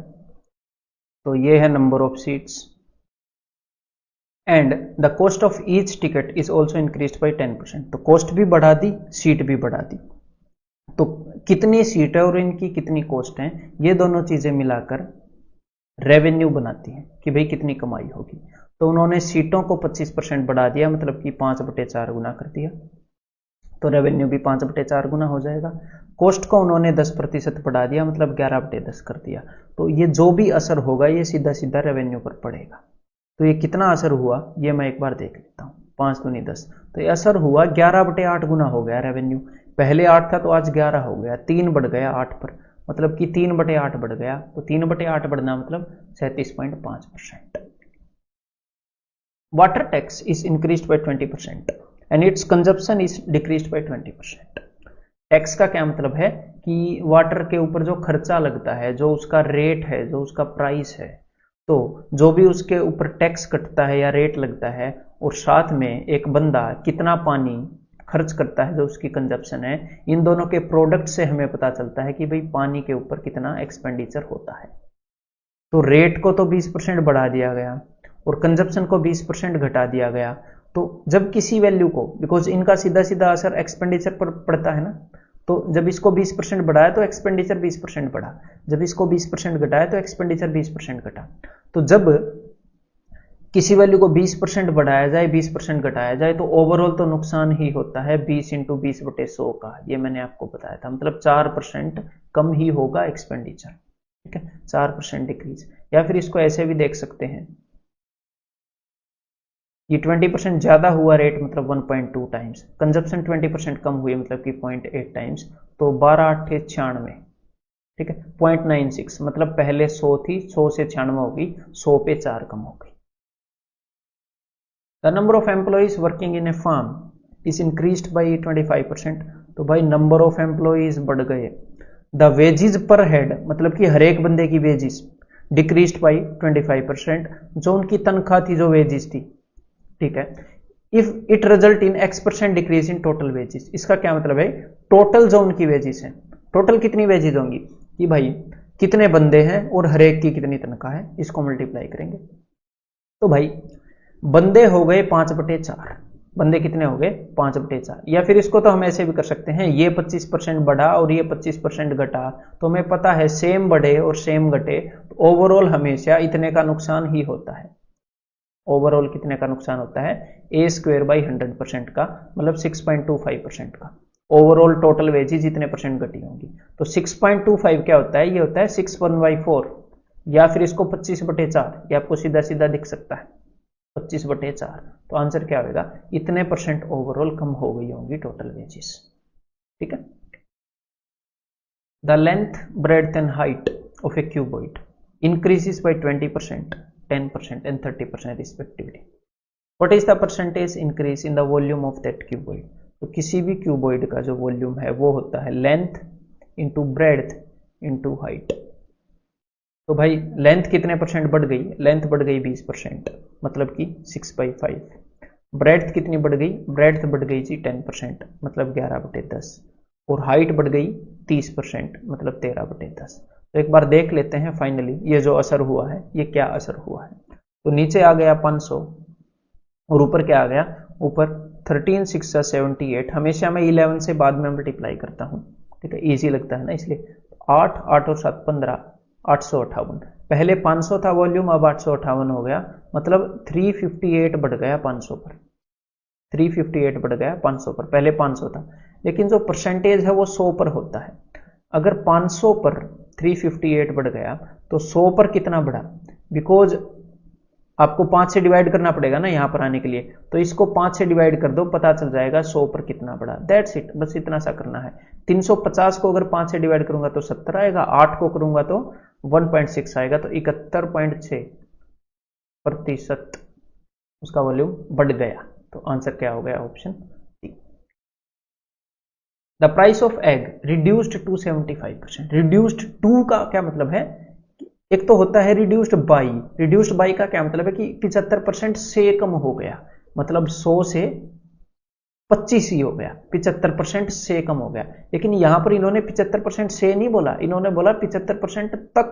S1: तो ये है number of seats. And the cost of each ticket is also increase by 10%। तो कॉस्ट भी बढ़ा दी, सीट भी बढ़ा दी। तो कितनी सीट है और इनकी कितनी कॉस्ट है, ये दोनों चीजें मिलाकर रेवेन्यू बनाती हैं कि भाई कितनी कमाई होगी। तो उन्होंने सीटों को 25% बढ़ा दिया, मतलब कि 5/4 गुना कर दिया, तो रेवेन्यू भी 5/4 गुना हो जाएगा। कॉस्ट को उन्होंने 10% बढ़ा दिया, मतलब 11/10 कर दिया। तो ये जो भी असर होगा ये सीधा सीधा रेवेन्यू पर पड़ेगा। तो ये कितना असर हुआ ये मैं एक बार देख लेता हूँ। 5 दूनी 10, तो ये असर हुआ 11/8 गुना हो गया रेवेन्यू। पहले 8 था तो आज 11 हो गया, 3 बढ़ गया 8 पर, मतलब कि 3/8 बढ़ गया। तो 3/8 बढ़ना मतलब 37.5%। Water tax is increased by 20% and it's consumption is decreased bye 20%। Tax का क्या मतलब है कि वाटर के ऊपर जो खर्चा लगता है, जो उसका रेट है, जो उसका प्राइस है, तो जो भी उसके ऊपर टैक्स कटता है या रेट लगता है, और साथ में एक बंदा कितना पानी खर्च करता है, जो उसकी कंजप्शन है, इन दोनों के प्रोडक्ट से हमें पता चलता है कि भाई पानी के ऊपर कितना एक्सपेंडिचर होता है। तो रेट को तो 20% बढ़ा दिया गया और कंजप्शन को 20% घटा दिया गया। तो जब किसी वैल्यू को, बिकॉज इनका सीधा सीधा असर एक्सपेंडिचर पर पड़ता है ना, तो जब इसको 20% बढ़ाया तो एक्सपेंडिचर 20% बढ़ा, जब इसको 20% घटाया तो एक्सपेंडिचर 20% घटा। तो जब किसी वैल्यू को 20% बढ़ाया जाए, 20% घटाया जाए, तो ओवरऑल तो नुकसान ही होता है 20 × 20/100 का। ये मैंने आपको बताया था, मतलब 4% कम ही होगा एक्सपेंडिचर। ठीक है, 4% डिक्रीज। या फिर इसको ऐसे भी देख सकते हैं, ये 20% ज्यादा हुआ रेट, मतलब 1.2 टाइम्स, कंजप्शन 20% कम हुई, मतलब कि 0.8 टाइम्स, तो 12 × 8 = 96। ठीक है, 0.96, मतलब पहले 100 थी, 100 से 96 हो गई, 100 पे 4 कम हो गई। The number of employees working in a farm is increased by 25%। तो भाई नंबर ऑफ एम्प्लॉइज बढ़ गए। द वेजिज पर हेड, मतलब कि हर एक बंदे की वेजिज डिक्रीज्ड बाई 25%, जो उनकी तनख्वाह थी, जो वेजिज थी। ठीक है, if it result in X% decrease in total wages. इसका क्या मतलब है, टोटल जो उनकी वेजेस है, टोटल कितनी वेजेस होंगी कि भाई कितने बंदे हैं और हर एक की कितनी तनख्वाह है, इसको मल्टीप्लाई करेंगे। तो भाई बंदे हो गए 5/4, बंदे कितने हो गए 5/4, या फिर इसको तो हम ऐसे भी कर सकते हैं, ये 25% बढ़ा और ये 25% घटा, तो हमें पता है सेम बढ़े और सेम घटे, तो ओवरऑल हमेशा इतने का नुकसान ही होता है। ओवरऑल कितने का नुकसान होता है, a²/100% का, मतलब 6.25% का। ओवरऑल टोटल वेजेज इतने परसेंट घटी होंगी, तो 6.25 क्या होता है, ये होता है 6/1/4, या फिर इसको 25/4, ये आपको सीधा सीधा दिख सकता है 25/4। तो आंसर क्या होगा, इतने परसेंट ओवरऑल कम हो गई होंगी टोटल वेजेस। ठीक है। The length, breadth and height of A cuboid increases by 20%, 10% and 30% respectively. What is the percentage increase in the volume of that cuboid? तो किसी भी क्यूबॉइड का जो वॉल्यूम है वो होता है length into breadth into height. तो भाई लेंथ कितने परसेंट बढ़ गई, लेंथ बढ़ गई 20%, मतलब कि 6/5। ब्रेड्थ कितनी बढ़ गई, ब्रेड्थ बढ़ गई जी 10%, मतलब 11/10, और हाइट बढ़ गई 30%, मतलब 13/10। तो एक बार देख लेते हैं फाइनली ये जो असर हुआ है ये क्या असर हुआ है। तो नीचे आ गया 500 और ऊपर क्या आ गया, ऊपर 13 6 78। हमेशा मैं 11 से बाद में मल्टीप्लाई करता हूँ, ठीक है, इजी लगता है ना इसलिए। 8 8 और 7 15, 858। पहले 500 था वॉल्यूम, अब 858 हो गया, मतलब 358 बढ़ गया 500 पर, 358 बढ़ गया 500 पर। पहले 500 था, लेकिन जो परसेंटेज है वो 100 पर होता है। अगर 500 पर 358 बढ़ गया तो 100 पर कितना बढ़ा, बिकॉज आपको 5 से डिवाइड करना पड़ेगा ना यहाँ पर आने के लिए, तो इसको 5 से डिवाइड कर दो, पता चल जाएगा 100 पर कितना बढ़ा। दैट्स इट, बस इतना सा करना है। 350 को अगर 5 से डिवाइड करूंगा तो 70 आएगा, 8 को करूंगा तो 1.6 आएगा, तो 71.6% उसका वॉल्यूम बढ़ गया। तो आंसर क्या हो गया, option D. The price of egg reduced to 75%। Reduced to का क्या मतलब है, एक तो होता है रिड्यूस्ड बाई, रिड्यूस्ड बाई का क्या मतलब है कि 75% से कम हो गया, मतलब 100 से 25 ही हो गया, 75% से कम हो गया। लेकिन यहां पर इन्होंने 75% से नहीं बोला, इन्होंने बोला 75% तक,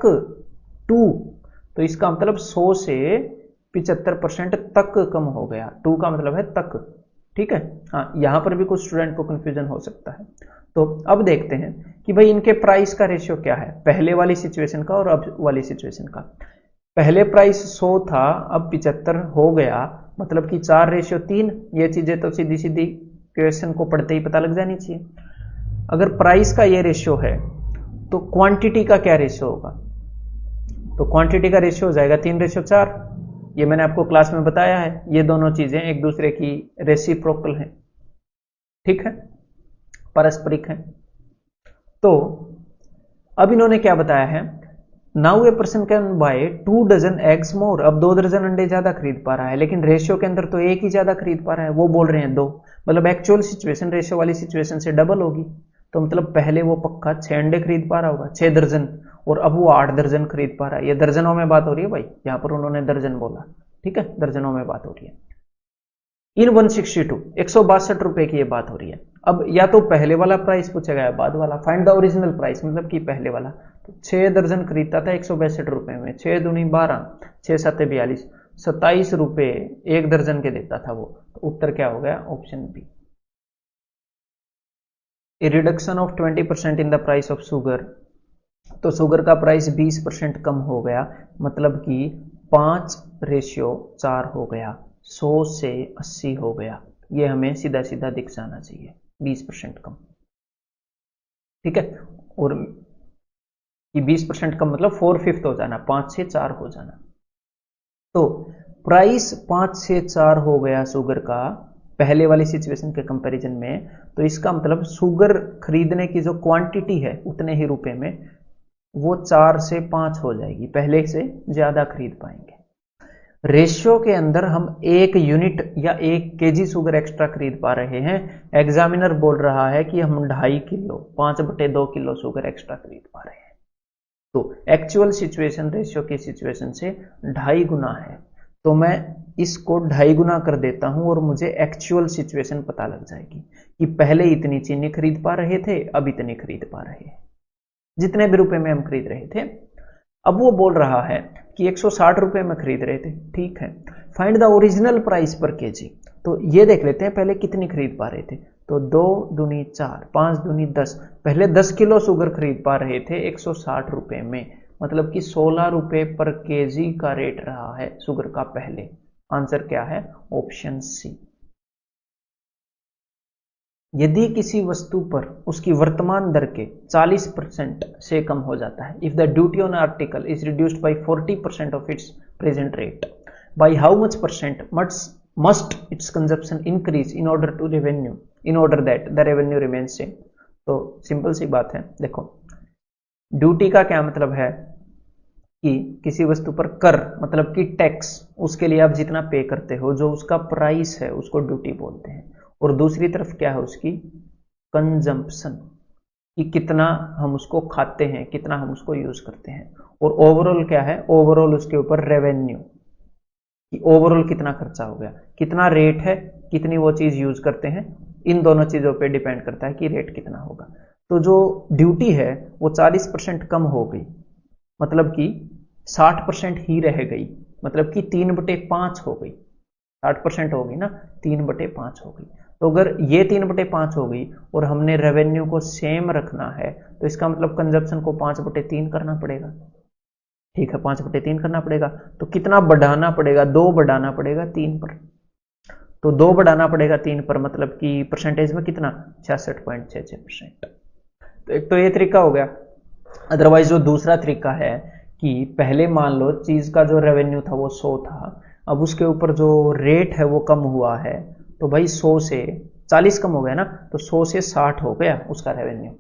S1: टू, तो इसका मतलब 100 से 75% तक कम हो गया, टू का मतलब है तक। ठीक है, हाँ, यहां पर भी कुछ स्टूडेंट को कंफ्यूजन हो सकता है। तो अब देखते हैं कि भाई इनके प्राइस का रेशियो क्या है, पहले वाली सिचुएशन का और अब वाली सिचुएशन का। पहले प्राइस 100 था, अब 75 हो गया, मतलब कि 4:3। ये चीजें तो सीधी सीधी क्वेश्चन को पढ़ते ही पता लग जानी चाहिए। अगर प्राइस का ये रेशियो है तो क्वांटिटी का क्या रेशियो होगा, तो क्वांटिटी का रेशियो हो जाएगा 3:4। ये मैंने आपको क्लास में बताया है, ये दोनों चीजें एक दूसरे की रेसिप्रोकल हैं, ठीक है, पारस्परिक हैं। तो अब इन्होंने क्या बताया है, now a person can buy 2 dozen eggs more. अब 2 दर्जन अंडे ज्यादा खरीद पा रहा है, लेकिन रेशियो के अंदर तो एक ही ज्यादा खरीद पा रहा है, वो बोल रहे हैं 2, मतलब एक्चुअल सिचुएशन रेशियो वाली सिचुएशन से डबल होगी। तो मतलब पहले वो पक्का 6 अंडे खरीद पा रहा होगा, 6 दर्जन, और अब वो 8 दर्जन खरीद पा रहा है। ये दर्जनों में बात हो रही है भाई, यहां पर उन्होंने दर्जन बोला, ठीक है, दर्जनों में बात हो रही है। इन 162 162 रुपए की ये बात हो रही है। अब या तो पहले वाला प्राइस पूछा गया, बाद वाला। फाइंड द ओरिजिनल प्राइस, मतलब कि पहले वाला। तो 6 दर्जन खरीदता था 162 रुपए में, 6 दूनी 12, 6 7 42, 27 रुपए एक दर्जन के देता था वो। तो उत्तर क्या हो गया, option B. A reduction of 20% in the price of sugar. तो शुगर का प्राइस 20% कम हो गया, मतलब कि 5:4 हो गया, 100 से 80 हो गया। ये हमें सीधा सीधा दिख जाना चाहिए, 20% कम, ठीक है। और ये 20% कम मतलब 4/5 हो जाना, 5 से 4 हो जाना। तो प्राइस 5 से 4 हो गया शुगर का पहले वाली सिचुएशन के कंपैरिजन में। तो इसका मतलब शुगर खरीदने की जो क्वांटिटी है उतने ही रुपए में वो 4 से 5 हो जाएगी, पहले से ज्यादा खरीद पाएंगे। रेशियो के अंदर हम 1 यूनिट या 1 केजी शुगर एक्स्ट्रा खरीद पा रहे हैं। एग्जामिनर बोल रहा है कि हम 2.5 किलो, 5/2 किलो शुगर एक्स्ट्रा खरीद पा रहे हैं। तो एक्चुअल सिचुएशन रेशियो की सिचुएशन से 2.5 गुना है, तो मैं इसको 2.5 गुना कर देता हूं और मुझे एक्चुअल सिचुएशन पता लग जाएगी कि पहले इतनी चीनी खरीद पा रहे थे, अब इतनी खरीद पा रहे हैं। जितने भी रुपए में हम खरीद रहे थे। अब वो बोल रहा है कि 160 रुपए में खरीद रहे थे, ठीक है। फाइंड द ओरिजिनल प्राइस पर केजी। तो ये देख लेते हैं पहले कितनी खरीद पा रहे थे। तो 2 दूनी 4, 5 दूनी 10, पहले 10 किलो शुगर खरीद पा रहे थे 160 रुपए में, मतलब कि 16 रुपए पर केजी का रेट रहा है शुगर का पहले। आंसर क्या है? Option C. यदि किसी वस्तु पर उसकी वर्तमान दर के 40% से कम हो जाता है, if the duty on article is reduced by 40% of its present rate, by how much percent must it's consumption increase in order that the revenue remains same. तो सिंपल सी बात है, देखो ड्यूटी का क्या मतलब है कि किसी वस्तु पर कर मतलब कि टैक्स, उसके लिए आप जितना पे करते हो, जो उसका प्राइस है उसको ड्यूटी बोलते हैं। और दूसरी तरफ क्या है उसकी? कंजम्पशन, कि कितना हम उसको खाते हैं, कितना हम उसको यूज करते हैं। और ओवरऑल क्या है? ओवरऑल उसके ऊपर रेवेन्यू, कि ओवरऑल कितना खर्चा हो गया, कितना रेट है, कितनी वो चीज यूज करते हैं। इन दोनों चीजों पे डिपेंड करता है कि रेट कितना होगा। तो जो ड्यूटी है वो 40% कम हो गई, मतलब कि 60% ही रह गई, मतलब कि 3/5 हो गई। 60% होगी ना, 3/5 हो गई। तो अगर ये 3/5 हो गई और हमने रेवेन्यू को सेम रखना है, तो इसका मतलब कंजप्शन को 5/3 करना पड़ेगा। ठीक है, 5/3 करना पड़ेगा। तो कितना बढ़ाना पड़ेगा? 2 बढ़ाना पड़ेगा 3 पर। तो 2 बढ़ाना पड़ेगा 3 पर, मतलब कि परसेंटेज में कितना? 66.66%। तो एक तो ये तरीका हो गया। अदरवाइज जो दूसरा तरीका है कि पहले मान लो चीज का जो रेवेन्यू था वो 100 था, अब उसके ऊपर जो रेट है वो कम हुआ है, तो भाई 100 से 40 कम हो गया ना, तो 100 से 60 हो गया उसका रेवेन्यू।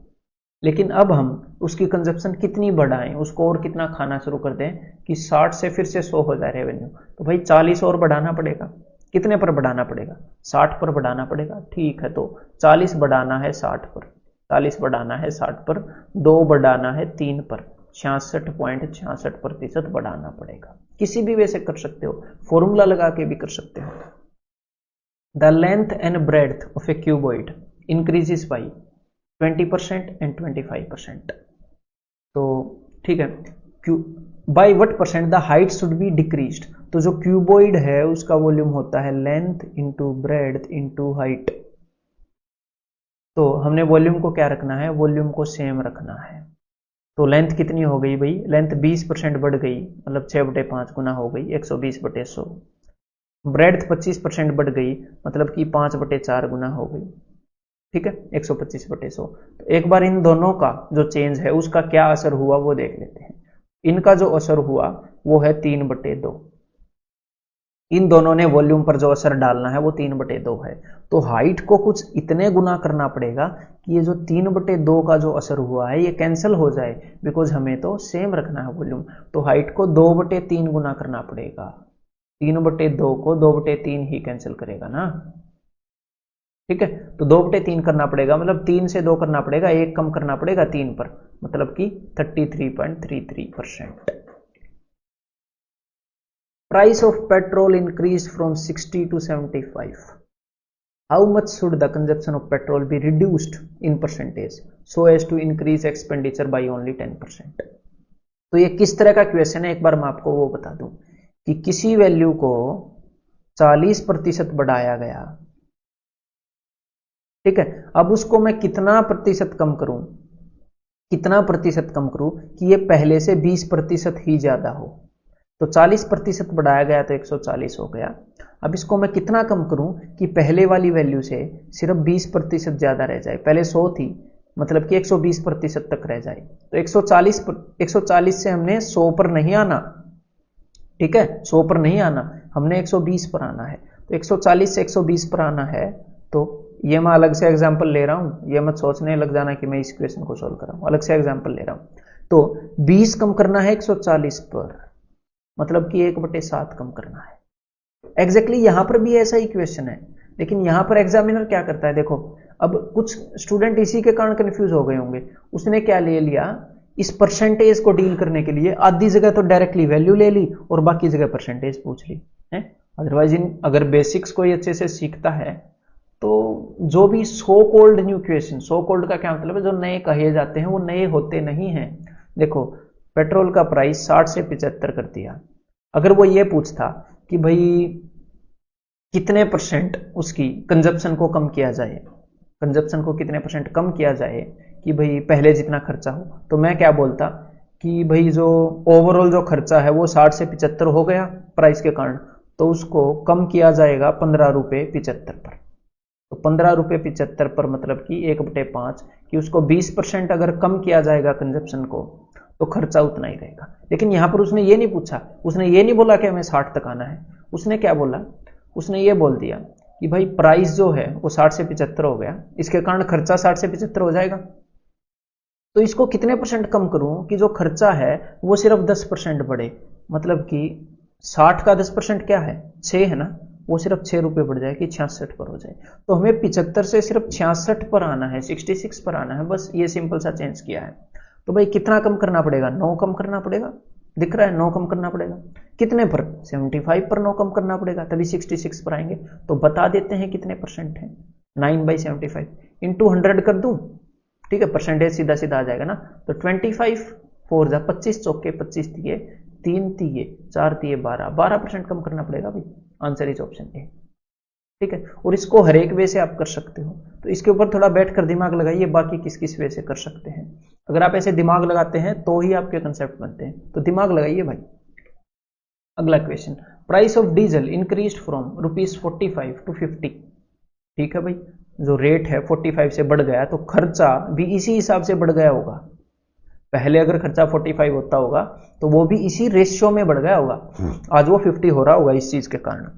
S1: लेकिन अब हम उसकी कंजप्शन कितनी बढ़ाएं, उसको और कितना खाना शुरू कर दें कि 60 से फिर से 100 हो जाए रेवेन्यू। तो भाई 40 और बढ़ाना पड़ेगा। कितने पर बढ़ाना पड़ेगा? 60 पर बढ़ाना पड़ेगा। ठीक है, तो 40 बढ़ाना है 60 पर, 40 बढ़ाना है 60 पर, 2 बढ़ाना है 3 पर, 66.66% बढ़ाना पड़ेगा। किसी भी वे से कर सकते हो, फॉर्मूला लगा के भी कर सकते हो। The length and breadth of A cuboid increases by 20% and 25%। तो ठीक है, by what percent the height should be decreased. तो जो क्यूबॉइड है उसका वॉल्यूम होता है length into breadth into height. तो हमने वॉल्यूम को क्या रखना है? वॉल्यूम को सेम रखना है। तो लेंथ कितनी हो गई भाई? लेंथ 20% बढ़ गई, मतलब 6/5 गुना हो गई, 120/100। ब्रेड्थ 25% बढ़ गई, मतलब कि 5/4 गुना हो गई। ठीक है, 125/100। तो एक बार इन दोनों का जो चेंज है उसका क्या असर हुआ वो देख लेते हैं। इनका जो असर हुआ वो है 3/2। इन दोनों ने वॉल्यूम पर जो असर डालना है वो 3/2 है। तो हाइट को कुछ इतने गुना करना पड़ेगा कि ये जो 3/2 का जो असर हुआ है ये कैंसिल हो जाए, बिकॉज हमें तो सेम रखना है वॉल्यूम। तो हाइट को 2/3 गुना करना पड़ेगा। 3/2 को 2/3 ही कैंसिल करेगा ना। ठीक है, तो 2/3 करना पड़ेगा, मतलब 3 से 2 करना पड़ेगा, 1 कम करना पड़ेगा 3 पर, मतलब कि 33.33%। Price of petrol increased from 60 to 75. How much should the consumption of petrol be reduced in percentage so as to increase expenditure by only 10%? तो ये किस तरह का क्वेश्चन है, एक बार मैं आपको वो बता दूं कि किसी वैल्यू को 40% बढ़ाया गया, ठीक है, अब उसको मैं कितना प्रतिशत कम करूं, कितना प्रतिशत कम करूं कि ये पहले से 20% ही ज्यादा हो। तो 40% बढ़ाया गया तो 140 हो गया। अब इसको मैं कितना कम करूं कि पहले वाली वैल्यू से सिर्फ 20% ज्यादा रह जाए। पहले 100 थी, मतलब कि 120% तक रह जाए। तो 140 से हमने 100 पर नहीं आना, ठीक है, 100 पर नहीं आना, हमने 120 पर आना है। तो 140 से 120 पर आना है। तो ये मैं अलग से एग्जांपल ले रहा हूं, ये मत सोचने लग जाना कि मैं इस क्वेश्चन को सोल्व कर रहा हूं, अलग से एग्जांपल ले रहा हूं। तो 20 कम करना है 140 पर, मतलब कि 1/7 कम करना है। एग्जैक्टली यहां पर भी ऐसा ही क्वेश्चन है, लेकिन यहां पर एग्जामिनर क्या करता है, देखो अब कुछ स्टूडेंट इसी के कारण कंफ्यूज हो गए होंगे। उसने क्या ले लिया, इस परसेंटेज को डील करने के लिए आधी जगह तो डायरेक्टली वैल्यू ले ली और बाकी जगह परसेंटेज पूछ ली है। अदरवाइज अगर बेसिक्स कोई अच्छे से सीखता है तो जो भी so cold new question, so cold का क्या मतलब है, जो नए कहे जाते हैं वो नए होते नहीं हैं। देखो पेट्रोल का प्राइस 60 से 75 कर दिया, अगर वो ये पूछता कि भाई कितने परसेंट उसकी कंजप्शन को कम किया जाए, कंजप्शन को कितने परसेंट कम किया जाए कि भाई पहले जितना खर्चा हो, तो मैं क्या बोलता कि भाई जो ओवरऑल जो खर्चा है वो 60 से 75 हो गया प्राइस के कारण, तो उसको कम किया जाएगा 15 रुपये 75 पर। तो 15 रुपये 75 पर मतलब कि 1/5 कि उसको 20% अगर कम किया जाएगा कंजप्शन को तो खर्चा उतना ही रहेगा। लेकिन यहां पर उसने ये नहीं पूछा, उसने ये नहीं बोला कि हमें 60 तक आना है, उसने क्या बोला, उसने ये बोल दिया कि भाई प्राइस जो है वो 60 से 75 हो गया, इसके कारण खर्चा 60 से 75 हो जाएगा। तो इसको कितने परसेंट कम करूं कि जो खर्चा है वो सिर्फ 10% बढ़े, मतलब कि 60 का 10% क्या है, 6 है ना, वो सिर्फ 6 रुपये बढ़ जाए कि 66 पर हो जाए। तो हमें 75 से सिर्फ 66 पर आना है, 66 पर आना है, बस ये सिंपल सा चेंज किया है। तो भाई कितना कम करना पड़ेगा, 9 कम करना पड़ेगा, दिख रहा है 9 कम करना पड़ेगा, कितने पर, 75 पर 9 कम करना पड़ेगा तभी 66 पर आएंगे। तो बता देते हैं कितने परसेंट है, 9/75 इंटू 100 कर दूं, ठीक है, परसेंटेज सीधा सीधा आ जाएगा ना। तो 25 4 जा 25 चौके 25 दिए, 3 दिए 4 दिए 12% कम करना पड़ेगा भाई। आंसर इज ऑप्शन ए, ठीक है। और इसको हर एक वे से आप कर सकते हो, तो इसके ऊपर थोड़ा बैठकर दिमाग लगाइए, बाकी किस किस वे से कर सकते हैं। अगर आप ऐसे दिमाग लगाते हैं तो ही आपके कंसेप्ट बनते हैं, तो दिमाग लगाइए भाई। अगला question, price of diesel increase from ₹45 to 50, ठीक है भाई, जो रेट है 45 से बढ़ गया तो खर्चा भी इसी हिसाब से बढ़ गया होगा। पहले अगर खर्चा 45 होता होगा तो वो भी इसी रेशियो में बढ़ गया होगा, आज वो 50 हो रहा होगा इस चीज के कारण।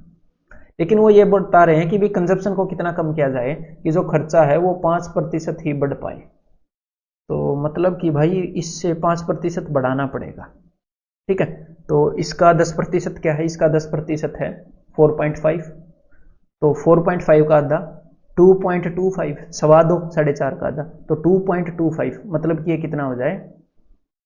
S1: लेकिन वो ये बता रहे हैं कि भी कंजप्शन को कितना कम किया जाए कि जो खर्चा है वो 5% ही बढ़ पाए। तो मतलब कि भाई इससे 5% बढ़ाना पड़ेगा, ठीक है। तो इसका 10% क्या है, इसका 10% है 4.5, तो 4.5 का आधा 2.25, सवा दो 4.5 का आधा तो 2.25, मतलब कि ये कितना हो जाए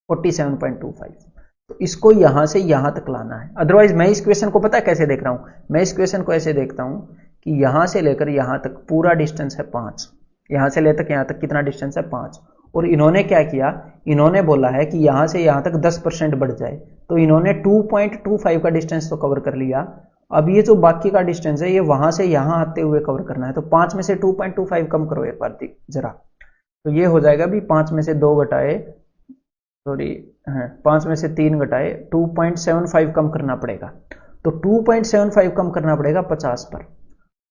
S1: 47.25। तो इसको यहां से यहां तक लाना है। अदरवाइज मैं इस क्वेश्चन को पता है कैसे देख रहा हूं, मैं इस क्वेश्चन को ऐसे देखता हूं कि यहां से लेकर यहां तक पूरा डिस्टेंस है 5, यहां से लेकर यहां तक कितना डिस्टेंस है 5, और इन्होंने क्या किया, इन्होंने बोला है कि यहां से यहां तक 10% बढ़ जाए, तो इन्होंने 2.25 का डिस्टेंस तो कवर कर लिया। अब ये जो बाकी का डिस्टेंस है ये वहां से यहां आते हुए कवर करना है, तो 5 में से 2.25 कम करो एक बार जरा, तो ये हो जाएगा भी 5 में से 2 घटाए, सॉरी 5 में से 3 घटाए 2.75 कम करना पड़ेगा। तो 2.75 कम करना पड़ेगा 50 पर,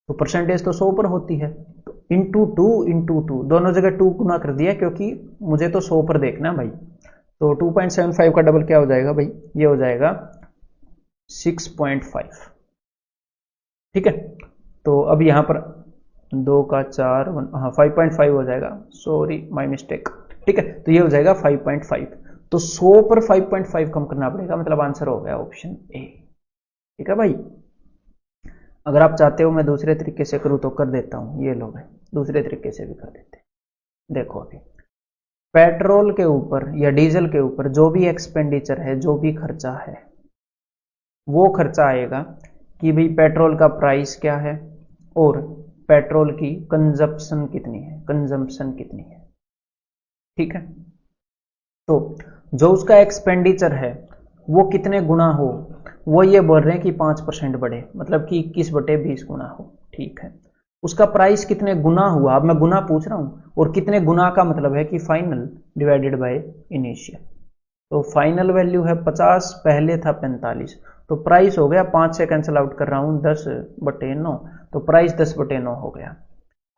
S1: तो परसेंटेज तो 100 पर होती है, तो इंटू 2 दोनों जगह 2 गुना कर दिया क्योंकि मुझे तो 100 पर देखना है भाई। तो 2.75 का डबल क्या हो जाएगा भाई, ये हो जाएगा 6.5, ठीक है। तो अब यहां पर 2 का 4 हाँ 5.5 हो जाएगा, सॉरी माय मिस्टेक, ठीक है। तो ये हो जाएगा 5.5, तो 100 पर 5.5 कम करना पड़ेगा, मतलब आंसर हो गया ऑप्शन ए, ठीक है भाई। अगर आप चाहते हो मैं दूसरे तरीके से करूं तो कर देता हूं, ये लोग हैं दूसरे तरीके से भी कर देते हैं। देखो अभी पेट्रोल के ऊपर या डीजल के ऊपर जो भी एक्सपेंडिचर है, जो भी खर्चा है, वो खर्चा आएगा कि भाई पेट्रोल का प्राइस क्या है और पेट्रोल की कंजप्शन कितनी है, कंजम्पशन कितनी है, ठीक है। तो जो उसका एक्सपेंडिचर है वो कितने गुना हो, वो ये बोल रहे हैं कि 5% बढ़े, मतलब कि 21/20 गुना हो, ठीक है। उसका प्राइस कितने गुना हुआ, अब मैं गुना पूछ रहा हूं, और कितने गुना का मतलब है कि फाइनल डिवाइडेड बाय इनिशियल। तो फाइनल वैल्यू है 50, पहले था 45, तो प्राइस हो गया 5 से कैंसिल आउट कर रहा हूं 10/9, तो प्राइस 10/9 हो गया।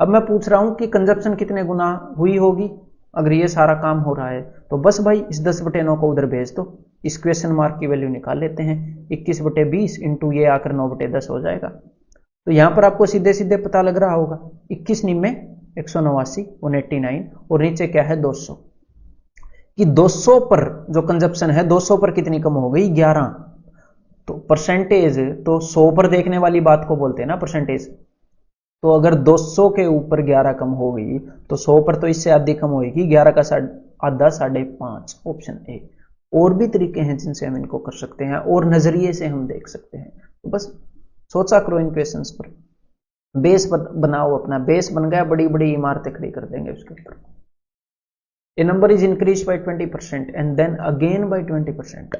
S1: अब मैं पूछ रहा हूं कि कंजप्शन कितने गुना हुई होगी, अगर ये सारा काम हो रहा है तो बस भाई इस 10/9 को उधर भेज दो, इस क्वेश्चन मार्क की वैल्यू निकाल लेते हैं, 21/20 इंटू ये आकर 9/10 हो जाएगा। तो यहां पर आपको सीधे सीधे पता लग रहा होगा, 21 निम्मे 189 189 और नीचे क्या है 200, कि 200 पर जो कंजप्शन है 200 पर कितनी कम हो गई 11। तो परसेंटेज तो 100 पर देखने वाली बात को बोलते हैं ना परसेंटेज, तो अगर 200 के ऊपर 11 कम हो गई तो 100 पर तो इससे आधी कम होगी, 11 का आधा 5.5, ऑप्शन ए। और भी तरीके हैं जिनसे हम इनको कर सकते हैं और नजरिए से हम देख सकते हैं, तो बस सोचा करो इन क्वेश्चंस पर। बेस बनाओ, अपना बेस बन गया, बड़ी बड़ी इमारतें खड़ी कर देंगे उसके ऊपर। A number is increased by 20% and then again by 20%.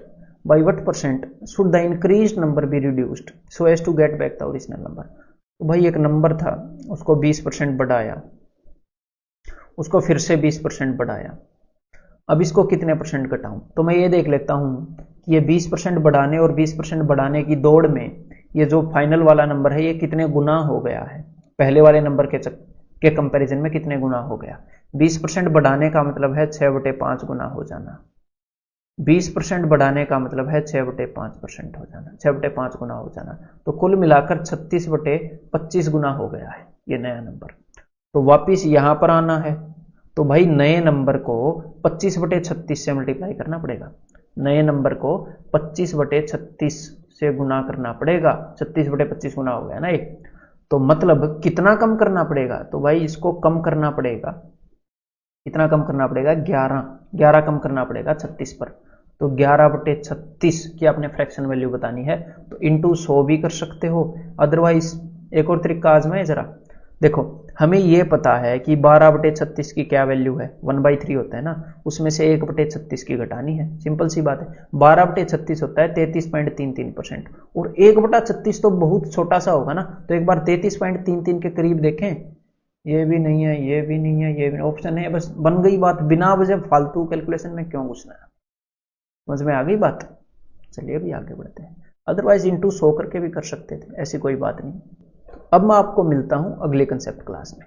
S1: By what percent should the increased number be reduced so as to get back the original number? तो भाई एक नंबर था, उसको 20% बढ़ाया, उसको फिर से 20% बढ़ाया, अब इसको कितने परसेंट घटाऊं? तो मैं ये देख लेता हूं कि ये 20% बढ़ाने और 20% बढ़ाने की दौड़ में ये जो फाइनल वाला नंबर है ये कितने गुना हो गया है, पहले वाले नंबर के कंपैरिजन में कितने गुना हो गया। 20% बढ़ाने का मतलब है 6/5 गुना हो जाना, 20% बढ़ाने का मतलब है 6/5% हो जाना, 6/5 गुना हो जाना। तो कुल मिलाकर 36/25 गुना हो गया है ये नया नंबर। तो वापिस यहां पर आना है, तो भाई नए नंबर को 25/36 से मल्टीप्लाई करना पड़ेगा, नए नंबर को 25/36 से गुना करना पड़ेगा, 36/25 गुना हो गया ना ये। तो मतलब कितना कम करना पड़ेगा? तो भाई इसको कम करना पड़ेगा, कितना कम करना पड़ेगा? 11 कम करना पड़ेगा 36 पर। तो 11/36 की आपने फ्रैक्शन वैल्यू बतानी है तो इंटू 100 भी कर सकते हो, अदरवाइज एक और तरीका आजमाए जरा। देखो हमें यह पता है कि 12/36 की क्या वैल्यू है, 1/3 होता है ना, उसमें से 1/36 की घटानी है, सिंपल सी बात है। 12/36 होता है 33.33%, और 1/36 तो बहुत छोटा सा होगा ना, तो एक बार 33.33 के करीब देखें, ये भी नहीं है, ये भी नहीं है, ये भी ऑप्शन है, बस बन गई बात, बिना वजह फालतू कैलकुलेशन में क्यों घुसना है। समझ में आ गई बात? चलिए अभी आगे बढ़ते हैं, अदरवाइज इंटू 100 करके भी कर सकते थे, ऐसी कोई बात नहीं। अब मैं आपको मिलता हूं अगले कंसेप्ट क्लास में।